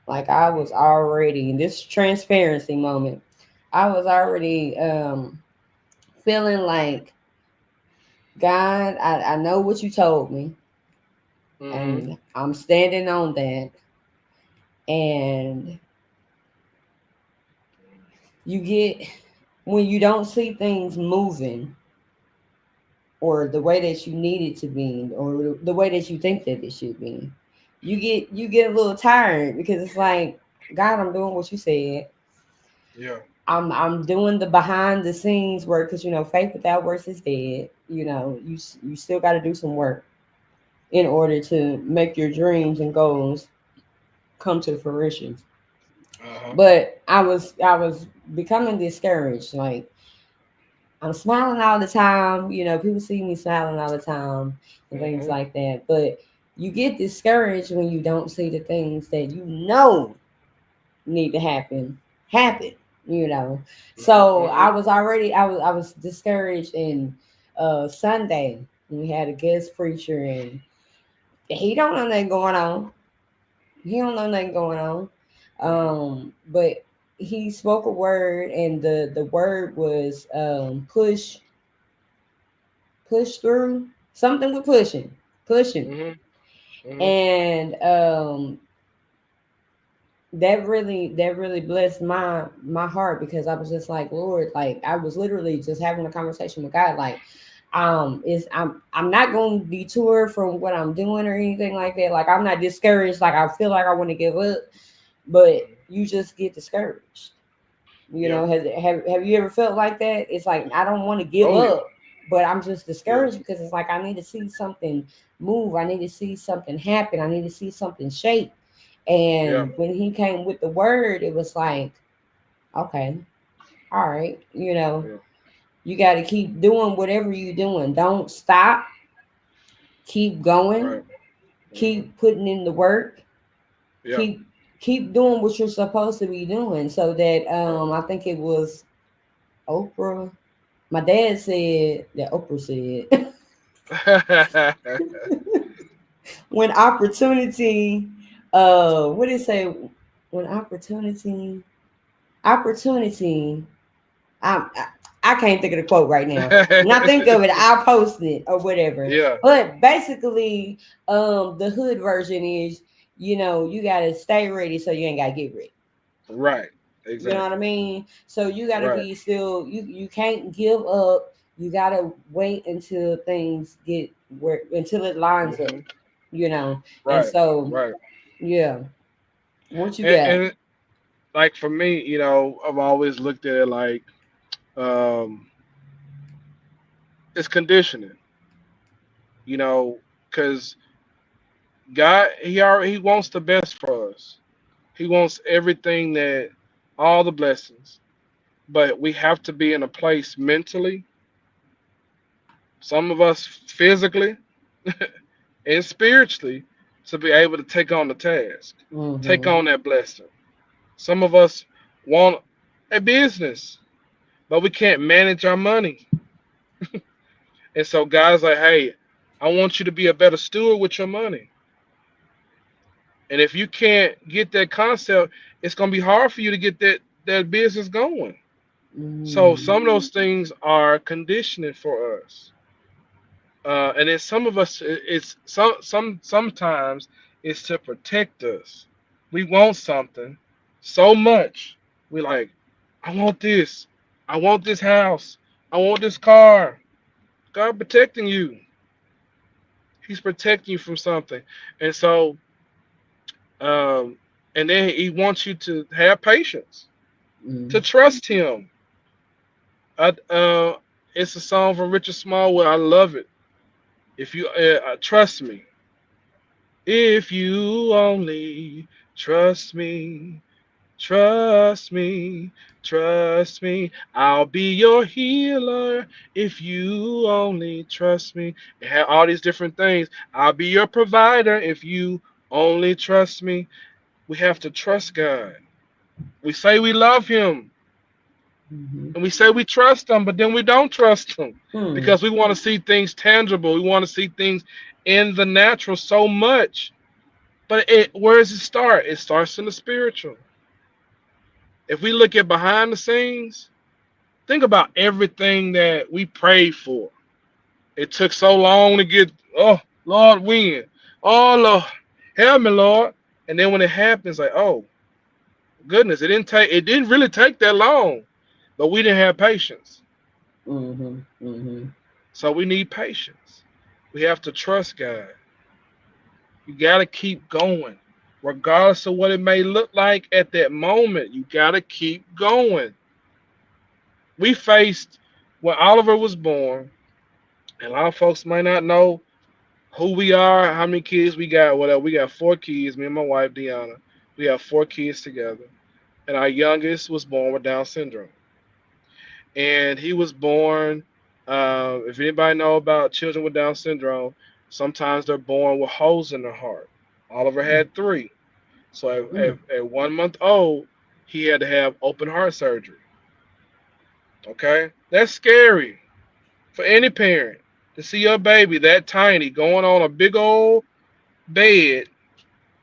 like I was already in this transparency moment, I was already feeling like, God, I know what you told me, Mhm. and I'm standing on that. And you get, when you don't see things moving or the way that you need it to be or the way that you think that it should be, you get a little tired because it's like, God, I'm doing what you said. Yeah. I'm doing the behind the scenes work because faith without works is dead. You still got to do some work in order to make your dreams and goals come to fruition. Uh huh. But I was becoming discouraged. Like, I'm smiling all the time. People see me smiling all the time and things Mhm. like that. But you get discouraged when you don't see the things that need to happen. So Mhm. I was discouraged. And Sunday we had a guest preacher, and he don't know nothing going on. He don't know nothing going on. Mhm. But he spoke a word, and the word was push through, something with pushing. Mhm. Mhm. And that really blessed my heart, because I was just like, Lord, like I was literally just having a conversation with God, like, is I'm not going to detour from what I'm doing or anything like that. Like, I'm not discouraged, like I feel like I want to give up, but Mhm. you just get discouraged. Yeah. Have you ever felt like that? It's like, I don't want to give Oh yeah. up, but I'm just Yeah. discouraged because it's like, I need to see something move. I need to see something happen. I need to see something shape. Yeah. And when he came with the word, it was like, okay, all right, Yeah. you got to keep doing whatever you're doing. Don't stop. Keep going. Right. Mhm. Keep putting in the work. Yeah. Keep doing what you're supposed to be doing. So that Right. I think it was Oprah. My dad said that Oprah said, when opportunity, what did it say? When opportunity, I I can't think of the quote right now. When I think of it, I'll post it or whatever. Yeah. But basically, the hood version is, you gotta stay ready so you ain't gotta get ready. Right. You know what I Exactly. mean? So you gotta Right. be still. You can't give up. You gotta wait until things get where until it lines up. Mhm. You know, and Right. so Right. yeah. What you got? And like for me, I've always looked at it like um, it's conditioning. You know, because God, He wants the best for us. He wants everything all the blessings. But we have to be in a place mentally, some of us physically and spiritually, to be able to take on the task, take Mm-hmm. on that blessing. Some of us want a business, but we can't manage our money. And so God's like, hey, I want you to be a better steward with your money. And if you can't get that concept, it's gonna be hard for you to get that business going. So Mm-hmm. some of those things are conditioning for us. And then some of us, it's sometimes it's to protect us. We want something so much. We like. I want this. I want this house. I want this car. God protecting you. He's protecting you from something. And so, um, and then he wants you to have patience, to Mm. trust him. It's a song from Richard Smallwood. I love it. If you trust me, if you only trust me, trust me, trust me. I'll be your healer if you only trust me. It had all these different things. I'll be your provider if you only trust me. We have to trust God. We say we love him Mm-hmm. and we say we trust him, but then we don't trust him Hmm. because we want to see things tangible. We want to see things in the natural so much. But where does it start? It starts in the spiritual. If we look at behind the scenes, think about everything that we prayed for. It took so long to get, oh, Lord, win. Oh, Lord, help me, Lord. And then when it happens, like, oh, goodness, it didn't really take that long, but we didn't have patience. Mm-hmm. Mm-hmm. So we need patience. We have to trust God. You got to keep going. Regardless of what it may look like at that moment, you got to keep going. We faced, when Oliver was born, and a lot of folks might not know who we are, how many kids we got, whatever. We got 4 kids, me and my wife, Deanna. We have 4 kids together. And our youngest was born with Down syndrome. And he was born, if anybody know about children with Down syndrome, sometimes they're born with holes in their heart. Oliver had 3. So Mm. at 1 month old, he had to have open heart surgery. Okay? That's scary for any parent to see your baby that tiny going on a big old bed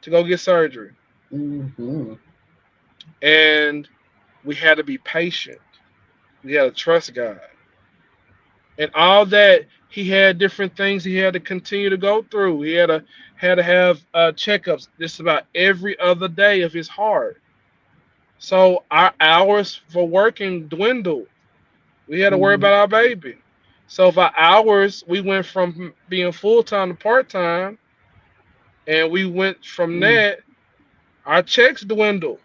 to go get surgery. Mm-hmm. And we had to be patient. We had to trust God. And all that, he had different things he had to continue to go through. He had to have checkups just about every other day of his heart. So our hours for working dwindled. We had to worry Mm-hmm. about our baby. So for hours, we went from being full time to part time, and we went from that. Our checks dwindled.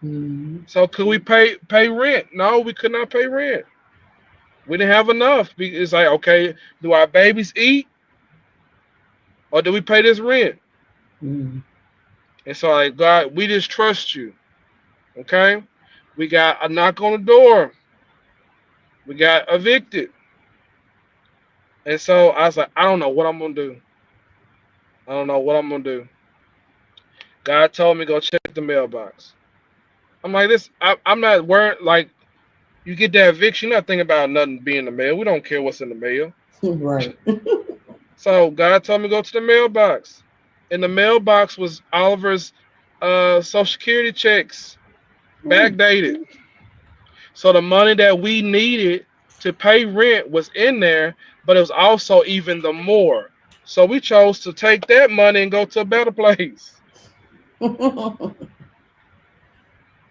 Mm-hmm. So could we pay rent? No, we could not pay rent. We didn't have enough. It's like, okay, do our babies eat or do we pay this rent? Mm-hmm. And so like, God, we just trust you. Okay? We got a knock on the door. We got evicted. And so I was like, I don't know what I'm gonna do. I don't know what I'm gonna do. God told me go check the mailbox. I'm like this. I'm not worried. Like you get that eviction, you're not thinking about nothing being in the mail. We don't care what's in the mail. Right. So God told me go to the mailbox. In the mailbox was Oliver's social security checks, Mm. backdated. So the money that we needed to pay rent was in there, but it was also even the more. So we chose to take that money and go to a better place.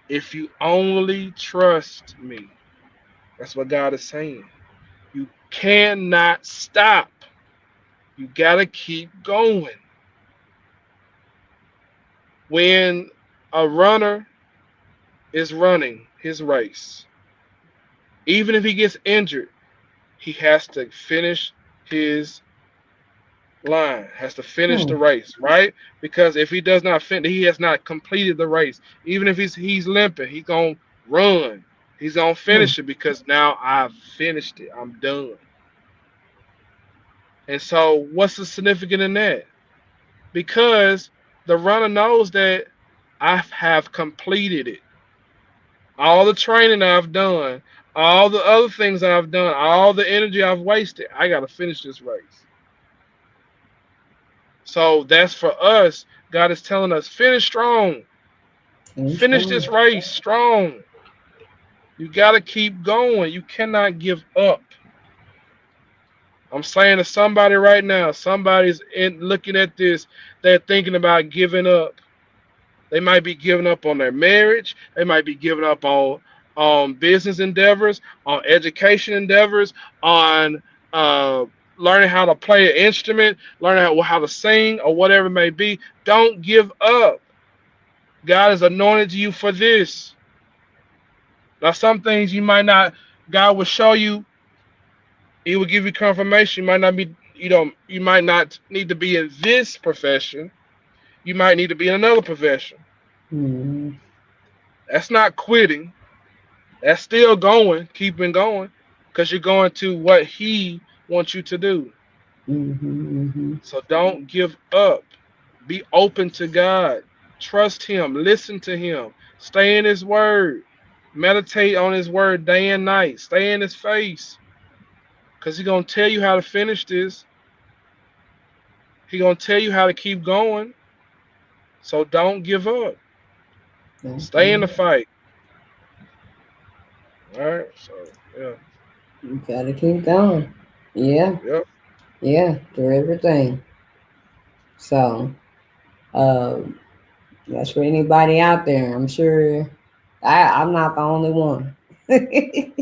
If you only trust me, that's what God is saying. You cannot stop. You gotta keep going. When a runner is running his race, even if he gets injured, he has to finish his line, has to finish the Hmm. race, right? Because if he does not finish, he has not completed the race. Even if he's limping, he's gonna run. He's gonna Hmm. finish it because now I've finished it. I'm done. And so, what's the significance in that? Because the runner knows that I have completed it. All the training I've done, all the other things I've done, all the energy I've wasted, I got to finish this race. So that's for us. God is telling us, finish strong. And Finish strong. this race strong. You got to keep going. You cannot give up. I'm saying to somebody right now, somebody's looking at this, they're thinking about giving up. They might be giving up on their marriage. They might be giving up on on business endeavors, on education endeavors, on uh, learning how to play an instrument, learning how to sing, or whatever it may be. Don't give up. God has anointed you for this. Now, some things you might not, God will show you, He will give you confirmation. You might not be, you might not need to be in this profession. You might need to be in another profession. Mm-hmm. That's not quitting. That's still going, keeping going, because you're going to what He wants you to do. Mm-hmm. So don't give up. Be open to God. Trust Him. Listen to Him. Stay in His Word. Meditate on His Word day and night. Stay in His face, because He's gonna tell you how to finish this. He's gonna tell you how to keep going. So don't give up. Stay in the Mm-hmm. fight. All right. So yeah. You gotta keep going. Yeah, Yep. yeah, through everything. So, um, that's for anybody out there. I'm sure I'm not the only one.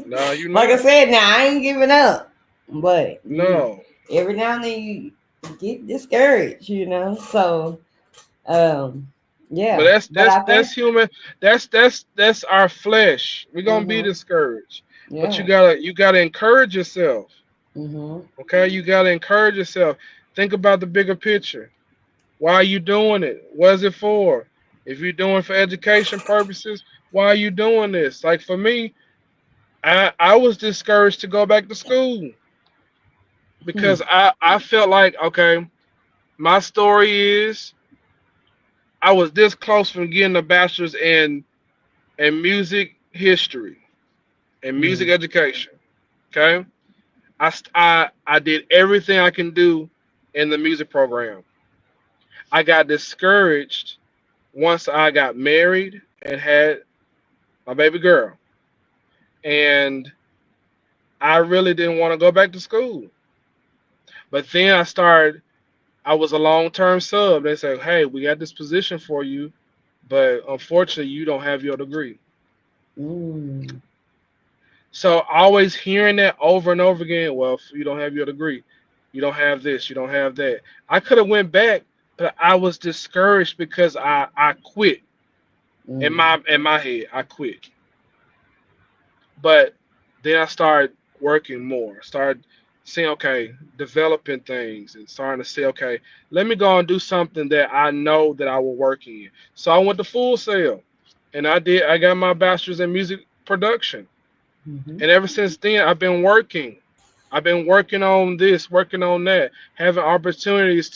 No, you're Like I not. said, now I ain't giving up, but you No. every now and then you get discouraged, So, um, But yeah, that's but that's I think, that's human. That's our flesh. We're gonna be hmm discouraged. But you yeah, gotta encourage yourself. hmm Okay, you gotta encourage yourself. Think about the bigger picture. Why are you doing it? What is it for? If you're doing it for education purposes, why are you doing this? Like for me, I was discouraged to go back to school hmm, because I felt like, okay, my story is I was this close from getting a bachelor's in music history and music hmm, education. Okay, I did everything I can do in the music program. I got discouraged once I got married and had my baby girl, and I really didn't want to go back to school. But then I started. I was a long-term sub. They said, "Hey, we got this position for you, but unfortunately, you don't have your degree." mm, So always hearing that over and over again. Well, if you don't have your degree, you don't have this, you don't have that. I could have went back, but I was discouraged because I quit mm, in my head. I quit. But then I started working more. Started saying, okay, developing things and starting to say, okay, let me go and do something that I know that I will work in. So I went to Full Sail, and I got my bachelor's in music production. hmm, And ever since then, I've been working. I've been working on this, working on that, having opportunities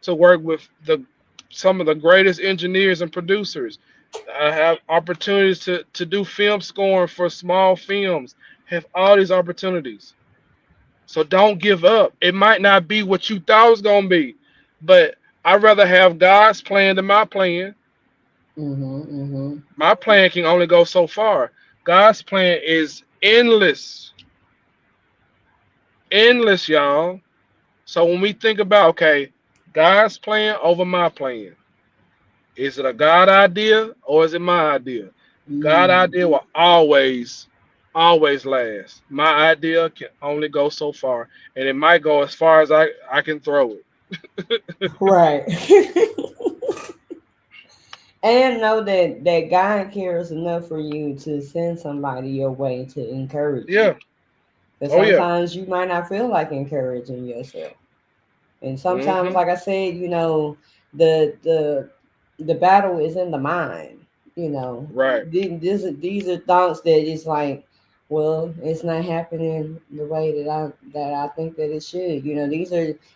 to work with the some of the greatest engineers and producers. I have opportunities to do film scoring for small films. Have all these opportunities. So don't give up. It might not be what you thought it was gonna be, but I'd rather have God's plan than my plan. hmm, hmm. My plan can only go so far. God's plan is endless. Endless, y'all. So when we think about, okay, God's plan over my plan, is it a God idea or is it my idea? God Mm. idea will always last. My idea can only go so far, and it might go as far as I can throw it. Right. And know that God cares enough for you to send somebody your way to encourage you. Yeah. Because Oh yeah. sometimes you might not feel like encouraging yourself. And sometimes, Mhm. like I said, the battle is in the mind. Right. These are thoughts that it's like, well, it's not happening the way that I think that it should.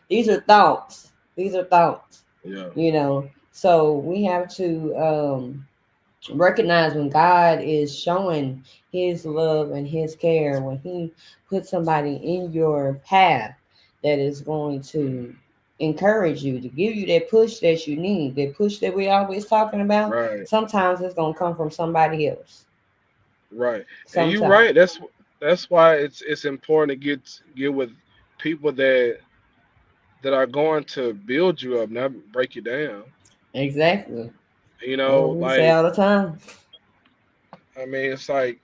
These are thoughts. These are thoughts. Yeah. So we have to recognize when God is showing his love and his care, when he puts somebody in your path that is going to encourage you, to give you that push that you need, that push that we always talking about. Right. Sometimes it's going to come from somebody else. Right. And you're Sometimes. right. That's why it's important to get with people that are going to build you up, not break you down. Exactly. You That's what know, we say like all the time. I mean, it's like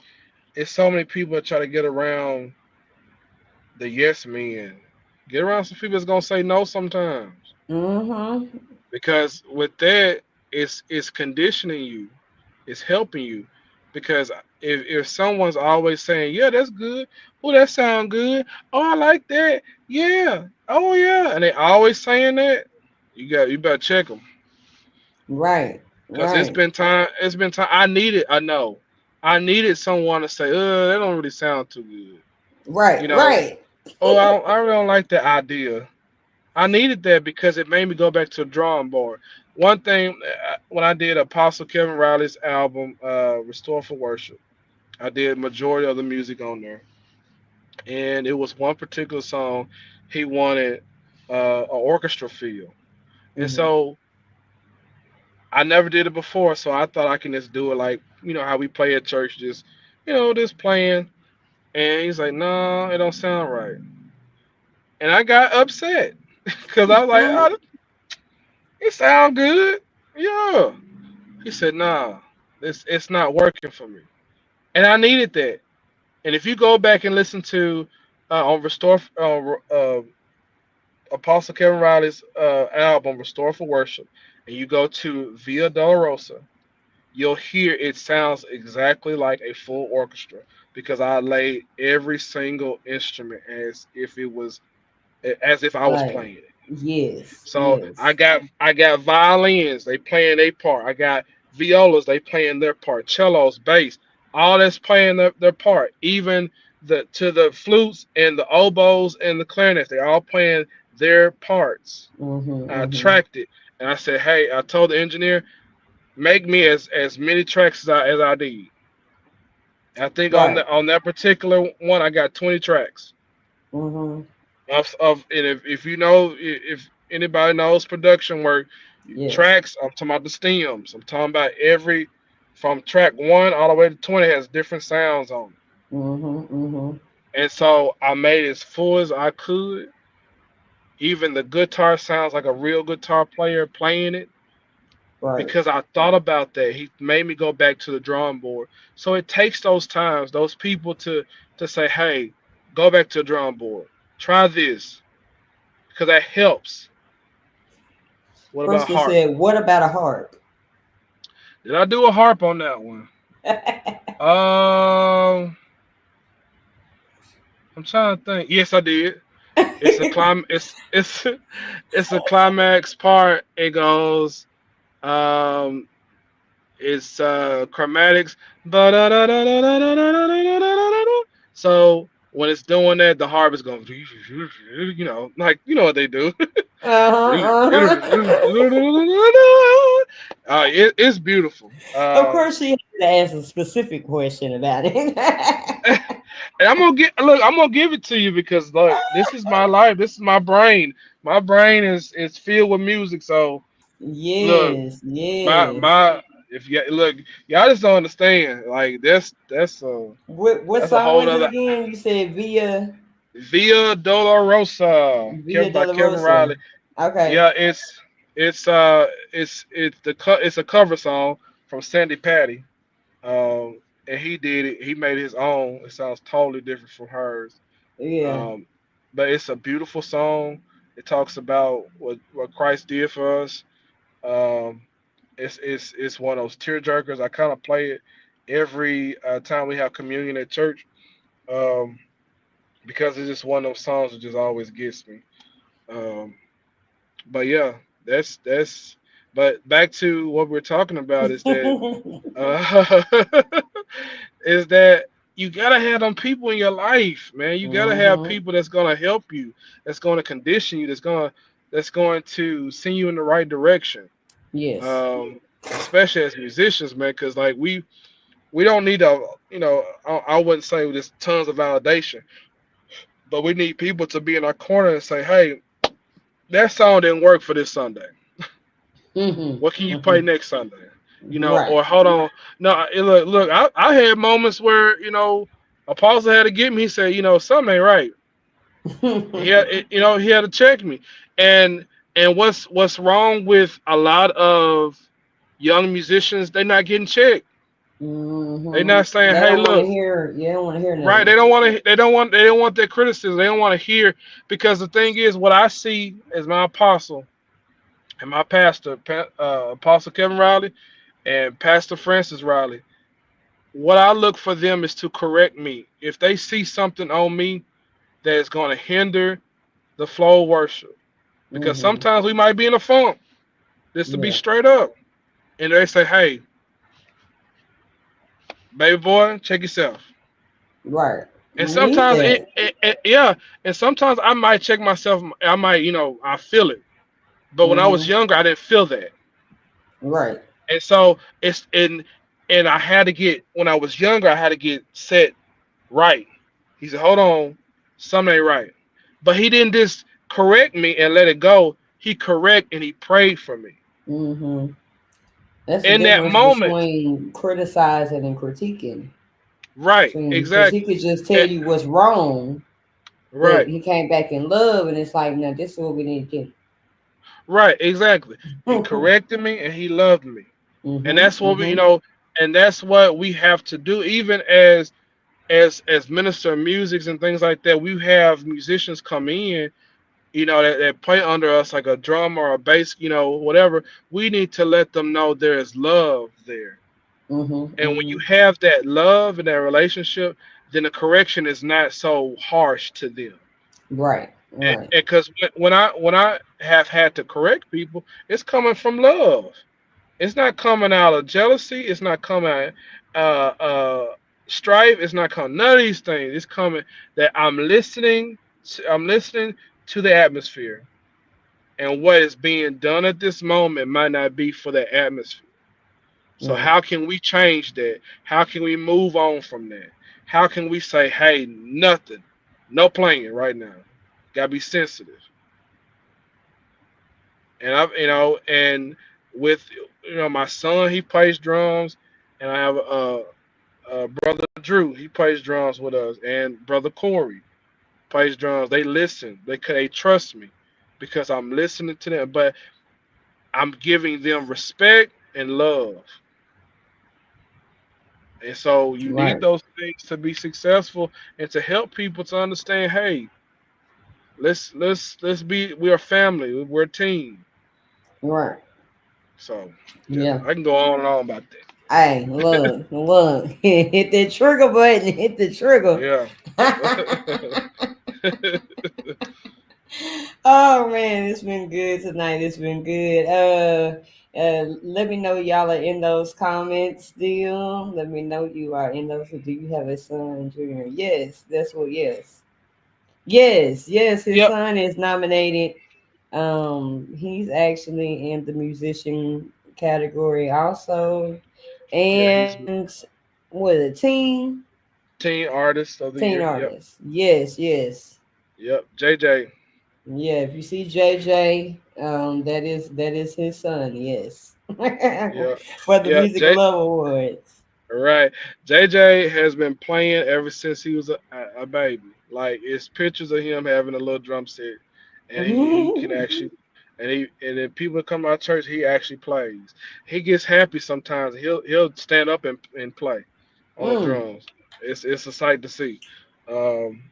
it's so many people that try to get around the yes men. Get around some people that's gonna say no sometimes. Mm-hmm. Because with that, it's conditioning you, it's helping you. Because if someone's always saying, "Yeah, that's good. Oh, that sound good. Oh, I like that. Yeah. Oh, yeah," and they always saying that, you better check them. Right. Cause it's Right. been time. It's been time. I needed. I know. I needed someone to say, that don't really sound too good." You Right. know. Right. Oh, I really don't like that idea. I needed that because it made me go back to the drawing board. One thing, when I did Apostle Kevin Riley's album, Restore for Worship, I did majority of the music on there, and it was one particular song he wanted an orchestra feel, and Mm-hmm. so I never did it before, so I thought I can just do it like how we play at church, just playing. And he's like, "No, it don't sound right," and I got upset because I was like, Mm-hmm. "Oh, it sound good, yeah." He said, "Nah, it's not working for me," and I needed that. And if you go back and listen to on Restore Apostle Kevin Riley's album Restore for Worship, and you go to Via Dolorosa, you'll hear it sounds exactly like a full orchestra because I laid every single instrument as if I was Right. playing it. Yes. So I Yes. got I got violins, they playing their part. I got violas, they playing their part. Cellos, bass, all that's playing their part. Even the flutes and the oboes and the clarinets, they all playing their parts. Mm-hmm. I Mm-hmm. tracked it and I said, hey, I told the engineer, make me as many tracks as I need. I think Right. on that particular one, I got 20 tracks. Mm-hmm. And if if anybody knows production work, Yes. tracks, I'm talking about the stems. I'm talking about every from track 1 all the way to 20 has different sounds on it. Mm-hmm. Mm-hmm. And so I made it as full as I could. Even the guitar sounds like a real guitar player playing it Right. because I thought about that. He made me go back to the drawing board. So it takes those times, those people to say, "Hey, go back to the drawing board. Try this because that helps." What about Crystal harp? said, "What about a harp?" Did I do a harp on that one? Um, I'm trying to think. Yes, I did. It's a clim. It's a climax part. It goes. Um, it's chromatics. So when it's doing that, the harp is going. Like what they do. Uh-huh, uh-huh. It's beautiful. Of course, she had to ask a specific question about it. And I'm gonna give it to you because look, this is my life. This is my brain. My brain is filled with music. So look, Yes, yes. my if you look, y'all just don't understand. Like What that's a song whole is it other again? You said Via Dolorosa, Via Kevin by Kevin Dolorosa. Riley. Okay. Yeah, it's a cover song from Sandy Patty. And he did it. He made his own. It sounds totally different from hers. Yeah. Um, but it's a beautiful song. It talks about what Christ did for us. Um, it's one of those tear jerkers. I kind of play it every time we have communion at church um, because it's just one of those songs that just always gets me. Um, but yeah, that's. But back to what we're talking about is that uh, is that you gotta have them people in your life, man. You gotta have Mm-hmm. people that's gonna help you, that's gonna condition you, that's going to send you in the right direction. Yes. Um, especially as musicians, man, because like we don't need I wouldn't say there's tons of validation, but we need people to be in our corner and say, hey, that song didn't work for this Sunday. Mm-hmm. What can you play Mm-hmm. next Sunday? Right. Or hold on. No, look. I had moments where Apostle had to get me. He said, something ain't right. He had to check me. And what's wrong with a lot of young musicians? They're not getting checked. They not saying, They "Hey, don't want to look, hear. You don't want to hear right?" nothing. They don't want to. They don't want. They don't want that criticism. They don't want to hear because the thing is, what I see as my apostle and my pastor, Apostle Kevin Riley and Pastor Francis Riley. What I look for them is to correct me. If they see something on me that is going to hinder the flow of worship, because Mm-hmm. sometimes we might be in a funk. Just to be Yeah. straight up, and they say, "Hey, baby boy, check yourself." Right. And We need sometimes that. yeah, and sometimes I might check myself. I might, I feel it. But when I was Mm-hmm. younger, I didn't feel that, Right. and so and I had to get when I was younger, I had to get set right. He said, "Hold on, something ain't right," but he didn't just correct me and let it go. He correct and he prayed for me Mm-hmm. That's the in that difference moment. between criticizing and critiquing. Right, Because he exactly. could just tell Eh, you what's wrong, but right, he came back in love, and it's like, now this is what we need to right, exactly. He do. corrected me and he loved me, and Mm-hmm. that's what we, Mm-hmm. and that's what we have to do, even as minister of music and things like that. We have musicians come in, that play under us like a drum or a bass, whatever. We need to let them know there is love there. Mm-hmm. And when you Mm-hmm. have that love and that relationship, then the correction is not so harsh to them. Right. Right. Because when I have had to correct people, it's coming from love. It's not coming out of jealousy. It's not coming out strife. It's not coming none of these things. It's coming that I'm listening. I'm listening to the atmosphere, and what is being done at this moment might not be for that atmosphere. So Right. how can we change that? How can we move on from that? How can we say, hey, nothing, no playing right now? Gotta be sensitive. And and with my son, he plays drums, and I have brother Drew, he plays drums with us, and brother Corey plays drums. They listen, they trust me because I'm listening to them, but I'm giving them respect and love. And so you need Right. those things to be successful and to help people to understand, hey, let's be we're a family, we're a team. Right. So yeah, Yeah. I can go on and on about Hey, look, look. Hit that trigger button. Hit the trigger. that. Yeah. Oh man, it's been good tonight. It's been good. Let me know y'all are in those comments still. Let me know you are in those. Do you have a son, Junior? Yes, that's what. Yes, yes, yes. His Yep. son is nominated. He's actually in the musician category also, Yeah, he's and what a teen artist of the teen year. Yep. artist. Yes, yes. Yep. JJ. Yeah, if you see JJ, that is his son. Yes, Yep. for the Yep. Music of Love Awards. Right. JJ has been playing ever since he was a baby. Like it's pictures of him having a little drum set, and he can actually, and then people come to our church, he actually plays. He gets happy sometimes. He'll stand up and play on the Mm, drums. It's a sight to see. Um,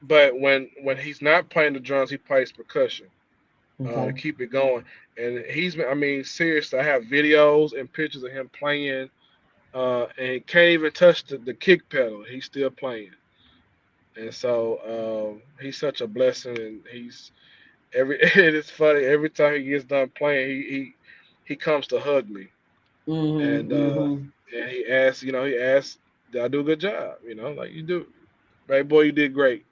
but when he's not playing the drums, he plays percussion to okay. keep it going. And I mean, seriously, I have videos and pictures of him playing and can't even touch the kick pedal. He's still playing, and so he's such a blessing. And he's every it's funny every time he gets done playing, he comes to hug me, and Mm-hmm. Mm-hmm. he asks, did I do a good job? Like you do, right, boy, you did great.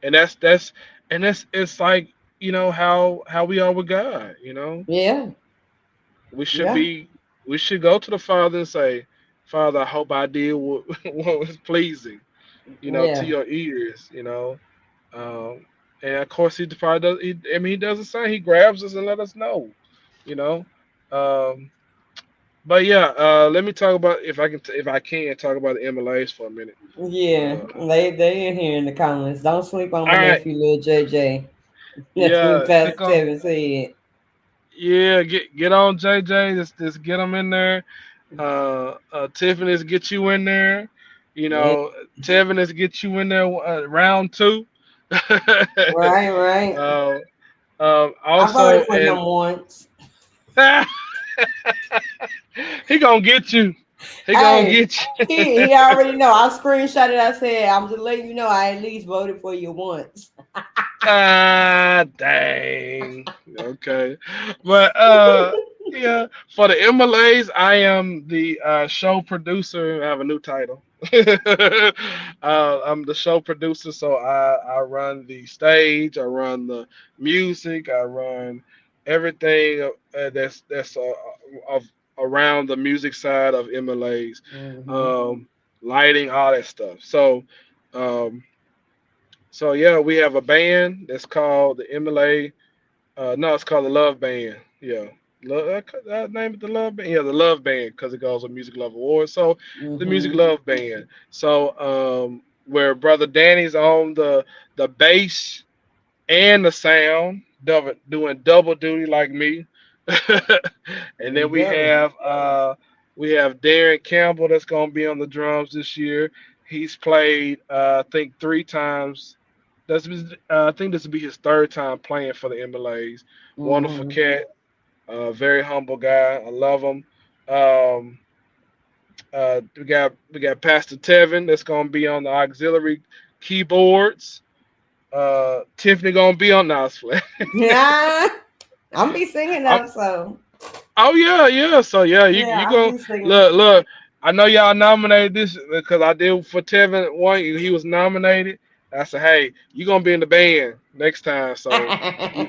And that's it's like how we are with God. Yeah. We should Yeah. be we should go to the Father and say, Father, I hope I did what, what was pleasing, to Yeah. your ears. Um, and of course, he probably does. He does the same. He grabs us and let us know, you know. Um, but yeah, let me talk about if I can talk about the MLAs for a minute. Yeah. Uh, They in here in the comments. Don't sleep on all my right, nephew, little JJ. That's what yeah, Pastor click on, Tevin said. yeah, get on JJ. Just get them in there. Tiffany's get you in there. You Yeah. know, Tevin's get you in there round two. Right, right. uh, I voted also, for and him once. he gonna get you. He gonna Hey, get you. he already know. I screenshot it. I said, I'm just letting you know I at least voted for you once. Ah, dang. Okay. But yeah, for the MLAs, I am the show producer. I have a new title. I'm the show producer, so I run the stage, I run the music, I run everything that's of around the music side of MLAs, Hmm. um, lighting, all that stuff. Um, so yeah, we have a band that's called the MLA. No, it's called the Love Band. Yeah, name it the Love Band. Yeah, the Love Band because it goes with Music Love Awards. So the Music Hmm. Love Band. So where Brother Danny's on the bass and the sound, doing double duty like me. And There you then go. we have Darren Campbell that's gonna be on the drums this year. He's played I think 3 times. I think this will be his third time playing for the MLAs. Wonderful Hmm. cat, very humble guy. I love him. Um, we got Pastor Tevin that's gonna be on the auxiliary keyboards. Tiffany gonna be on Nosflat. Yeah, I'm be singing I'm, though. So oh yeah, yeah. So yeah, yeah, you I'll gonna be singing. look. I know y'all nominated this because I did for Tevin one. He was nominated. I said, hey, you gonna be in the band next time. So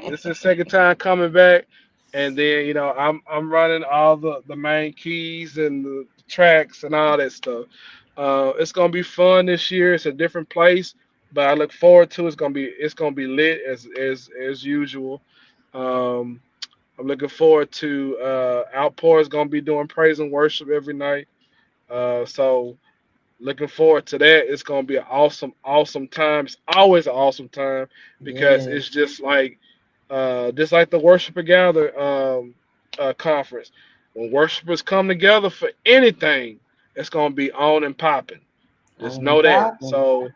it's his second time coming back, and then I'm running all the main keys and the tracks and all that stuff. It's gonna be fun this year. It's a different place, but I look forward to it. It's gonna be lit as usual. Um, I'm looking forward to Outpour is gonna be doing praise and worship every night. So looking forward to that. It's gonna be an awesome, awesome time. It's always an awesome time because it's Yes. just like the Worship and Gather conference. When worshipers come together for anything, it's gonna be on and popping. Just On and know that. popping. So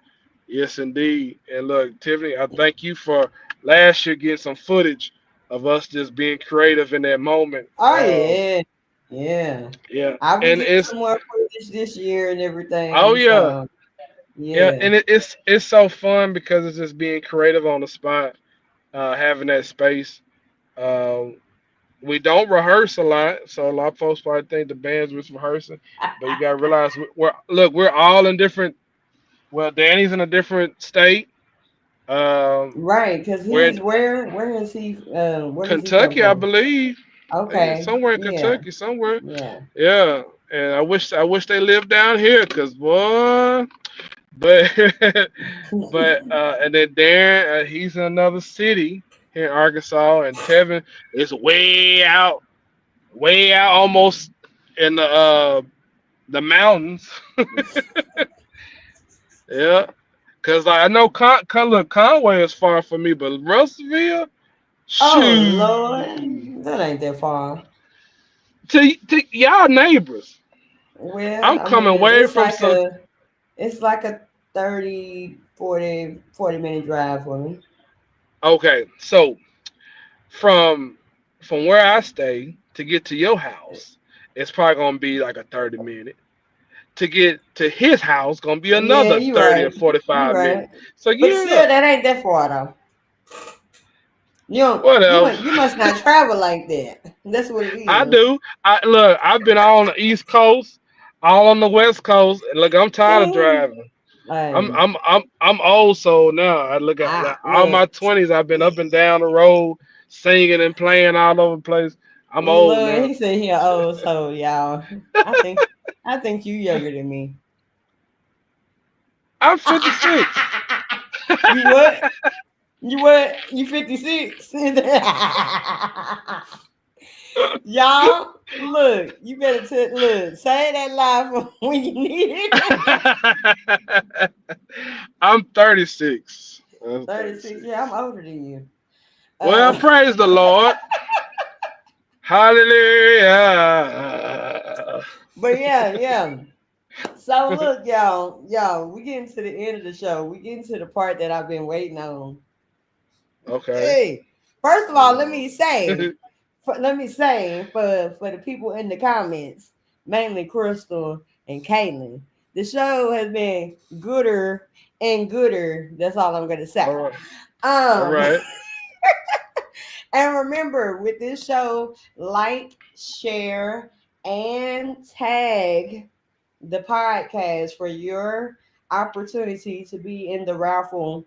yes, indeed. And look, Tiffany, I thank you for last year getting some footage of us just being creative in that moment. Oh yeah, yeah. Yeah, I'll be and getting some more footage this year and oh everything. yeah, So yeah, yeah. and it's so fun because it's just being creative on the spot, having that space. Um, we don't rehearse a lot, so a lot of folks probably think the band's was rehearsing, but you gotta realize we're all in different. Well, Danny's in a different state. Um, Right, because we're in he's where is he? Where does he come Kentucky, I from? believe. Yeah, Okay, somewhere in yeah, Kentucky, somewhere. yeah. Yeah, and I wish they lived down here, cause boy, but and then Darren, he's in another city here in Arkansas, and Tevin is way out, almost in the mountains. Yeah, cause like, I know look, Conway is far from me, but Russellville, Oh shoot, Lord, that ain't that far. to y'all neighbors. Well, I'm I coming mean, way from some. it's like a 30, 40 minute drive for me. Okay, so from from where I stay to get to your house, it's probably gonna be like a 30 minute. To get to his house, gonna be Yeah, another you 30 or right. You 45 minutes. right. So But yeah, still, that ain't that far though. You don't, whatever. you must not travel like that. That's what it I is. do. I've been all on the East Coast, all on the West Coast, and look, I'm tired of Ooh, driving. I'm hey, I'm I'm I'm old soul now. I look at like, all my look, 20s. I've been up and down the road, singing and playing all over the place. I'm old look. now. He said he an old soul, y'all. I think you younger than me. I'm 56. You what? You what? You 56? Y'all, look, you better look, say that live for when you need it. I'm 36. I'm 36, yeah, I'm 36. older than you. Well, Uh, praise the Lord. Hallelujah. But yeah, yeah. So look, y'all, we getting to the end of the show. We getting to the part that I've been waiting on. Okay. Hey, first of all, Mm. let me say for the people in the comments, mainly Crystal and Caitlin, the show has been gooder and gooder. That's all I'm gonna All say. right. All Um, right. and remember, with this show, like, share, and tag the podcast for your opportunity to be in the raffle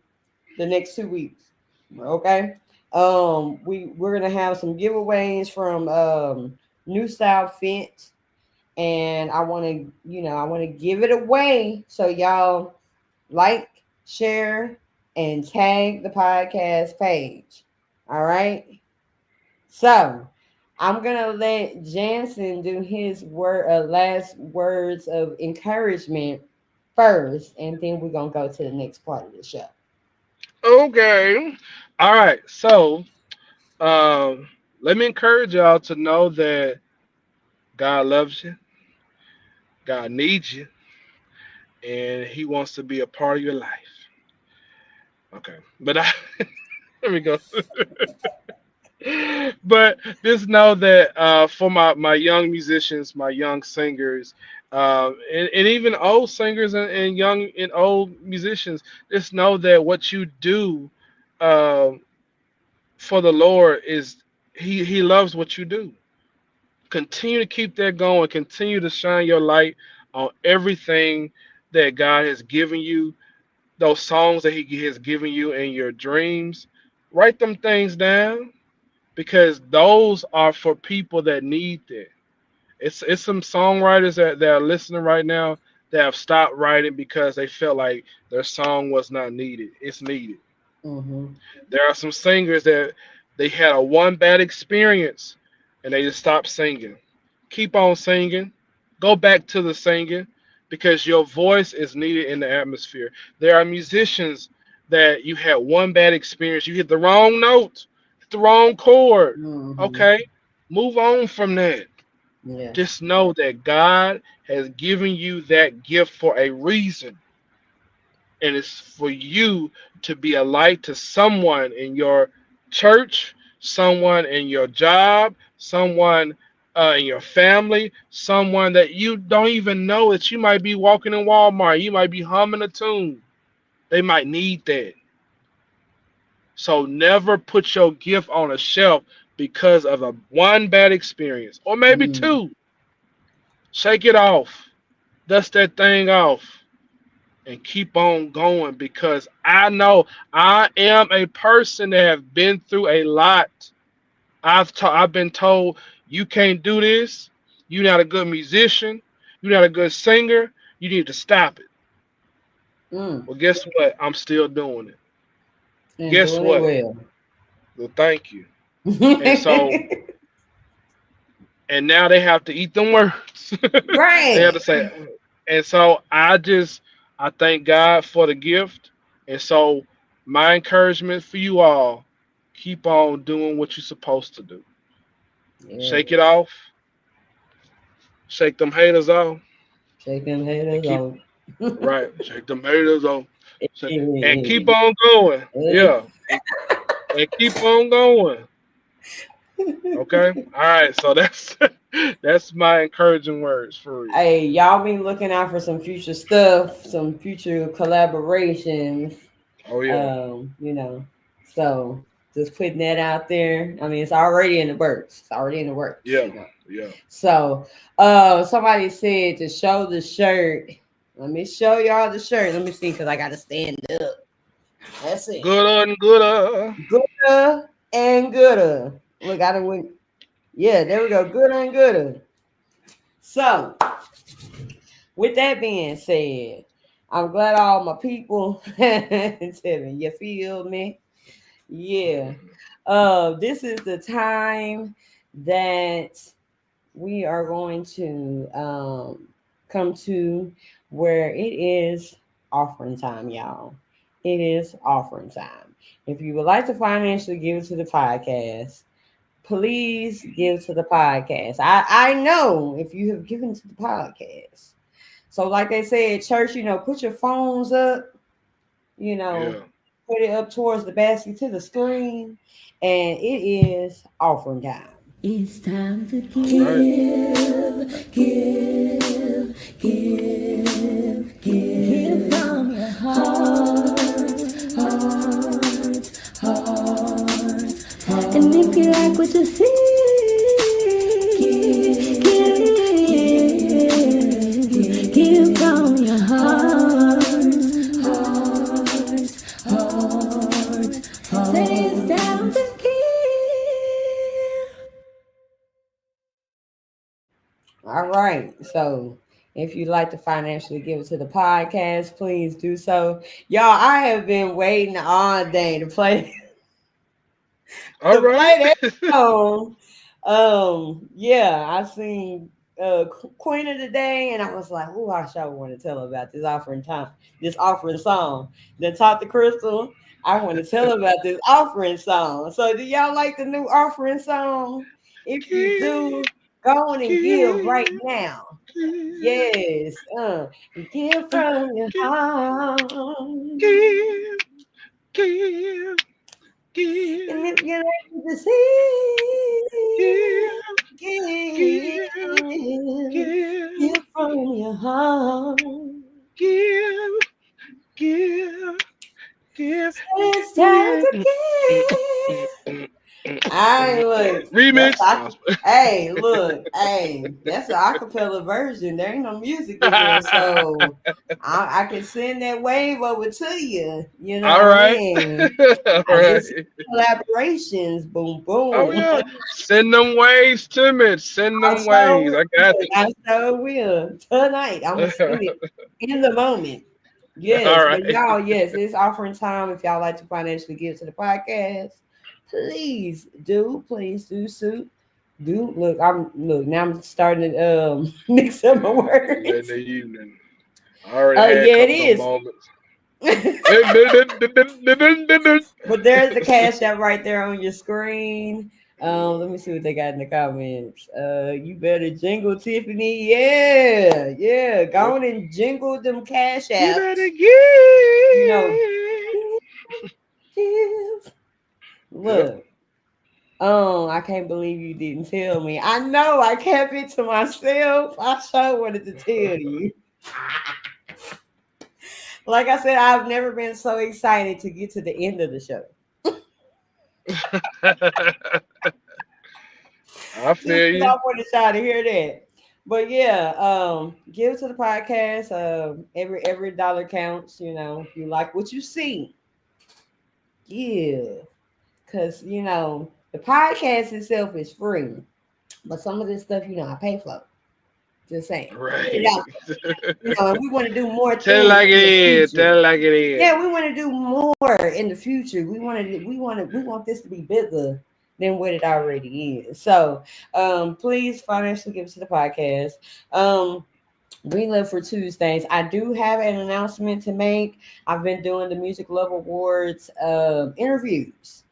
the next 2 weeks. Okay. We're gonna have some giveaways from New Style Fit, and I wanna give it away. So y'all like, share, and tag the podcast page. All right. So I'm gonna let Jansen do his last words of encouragement first, and then we're gonna go to the next part of the show. Okay. All right. So, um, let me encourage y'all to know that God loves you, God needs you, and He wants to be a part of your life. Okay. But let me go. But just know that for my young musicians, my young singers, and even old singers and young and old musicians, just know that what you do um, for the Lord is He loves what you do. Continue to keep that going. Continue to shine your light on everything that God has given you. Those songs that He has given you in your dreams. Write them things down because those are for people that need that. It's some songwriters that are listening right now that have stopped writing because they felt like their song was not needed. It's needed. Mm-hmm. There are some singers that they had a one bad experience and they just stopped singing. Keep on singing. Go back to the singing because your voice is needed in the atmosphere. There are musicians that you had one bad experience. You hit the wrong note, hit the wrong chord. Mm-hmm. Okay? Move on from that. Yeah. Just know that God has given you that gift for a reason and it's for you to be a light to someone in your church, someone in your job, someone in your family, someone that you don't even know that you might be walking in Walmart, you might be humming a tune. They might need that. So never put your gift on a shelf because of a one bad experience or maybe Mm. two. Shake it off. Dust that thing off and keep on going because I know I am a person that have been through a lot. I've been told you can't do this. You're not a good musician. You're not a good singer. You need to stop it. Mm. Well, guess what? I'm still doing it. And Guess doing it what? well. Well, thank you. And so, and now they have to eat them words. They have to Right. say, and so I thank God for the gift. And so my encouragement for you all, keep on doing what you're supposed to do. Shake it Yes. off, shake them haters off, Shake them and haters keep off. right, shake them haters off. And keep Hey. on going. Yeah. And keep on going. Okay? All right, so that's that's my encouraging words for you. Hey, y'all be looking out for some future stuff, some future collaborations. Oh yeah. You know, so just putting that out there. I mean, it's already in the works. It's already in the works, Yeah. you know. Yeah. So, somebody said to show the shirt. Let me show y'all the shirt. Let me see, because I got to stand up. That's it. Gooder and gooder. Gooder and gooder. Look, I done went. Yeah, there we go. Gooder and gooder. So, with that being said, I'm glad all my people tell me, you feel me? Yeah. This is the time that we are going to come to where it is offering time, y'all. It is offering time. If you would like to financially give to the podcast, please give to the podcast. I know if you have given to the podcast. So, like they said, church, put your phones up, you know, Yeah. put it up towards the basket to the screen, and it is offering time. It's time to All right. give from your heart. And if you like what you see, give from your heart. Say it's time to give. All right. So if you'd like to financially give it to the podcast, please do so. Y'all, I have been waiting all day to play All to right. play that song. Yeah, I seen Queen of the Day, and I was like, "Oh, I sure want to tell her about this offering song." Then talk to Crystal. I want to tell her about this offering song. So, do y'all like the new offering song? If you Give, do, go on and give right give, now. give, Yes, give from your give, heart. give, give, And give, if you like to see, give, give, give, give, give from your heart. give, give, give, It's time give. to give. I look. Remix. Hey, look. Hey, that's an acapella version. There ain't no music in there, so I can send that wave over to you. You know All what I right. mean? All I just right. collaborations. Boom, Oh boom. yeah. Send them waves to me. Send I them sure waves. will. I got I sure will. Tonight, I'm you. gonna send it in the moment. All Yes, but right. y'all, yes, it's offering time. If y'all like to financially give to the podcast, please do so. Do look now. I'm starting to mix up my Late in words. the evening. I already Oh had a yeah, it couple of is. moments. But there's the cash app right there on your screen. Let me see what they got in the comments. You better jingle Tiffany. Yeah, yeah. Go on and jingle them cash You better apps. give. You know, give. Yep. Look. Oh, I can't believe you didn't tell me. I know I kept it to myself. I sure wanted to tell you. Like I said, I've never been so excited to get to the end of the show. I Just feel 'cause you. I wanted y'all to hear that. But yeah, give to the podcast. Every dollar counts. If you like what you see, give. Cause the podcast itself is free, but some of this stuff, I pay for. Just saying. Put it Right. out there. And we want to do more Tell it things like it in the is. future. Tell it like it is. Yeah, we want to do more in the future. We want this to be bigger than what it already is. So, please financially give to the podcast. Um, we live for Tuesdays. I do have an announcement to make. I've been doing the Music Love Awards interviews.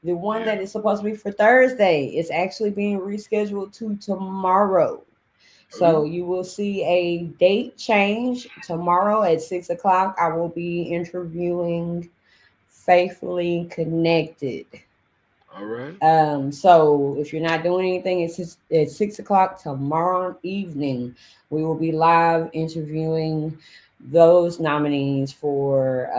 The one Yeah. that is supposed to be for Thursday is actually being rescheduled to tomorrow. So Ooh. you will see a date change tomorrow at 6 o'clock. I will be interviewing Faithfully Connected. All right. So if you're not doing anything, it's just at 6 o'clock tomorrow evening. We will be live interviewing those nominees for.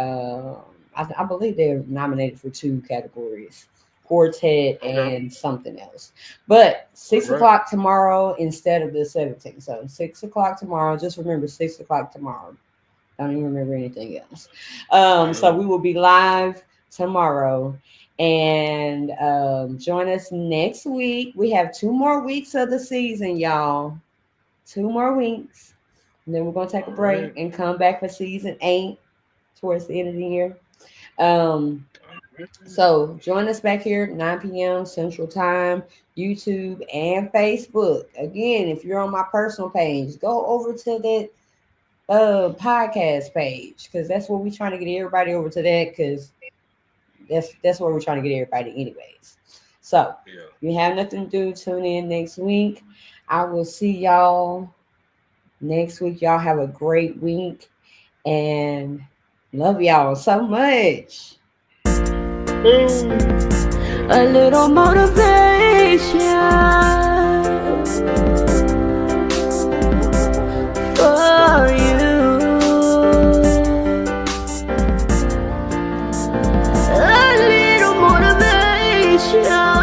I believe they're nominated for two categories: quartet Okay. and something else. But All six right. o'clock tomorrow instead of the 17th. So 6 o'clock tomorrow. Just remember 6 o'clock tomorrow. I don't even remember anything else. All So right. we will be live tomorrow. And join us next week. We have 2 more weeks of the season, y'all. 2 more weeks. And then we're going to take a All break right. and come back for season 8 towards the end of the year. Um, so join us back here at 9 p.m. Central Time, YouTube and Facebook. Again, if you're on my personal page, go over to that podcast page because that's where we're trying to get everybody over to that because that's where we're trying to get everybody anyways. So, Yeah. if you have nothing to do, tune in next week. I will see y'all next week. Y'all have a great week and love y'all so much. A little motivation for you. A little motivation.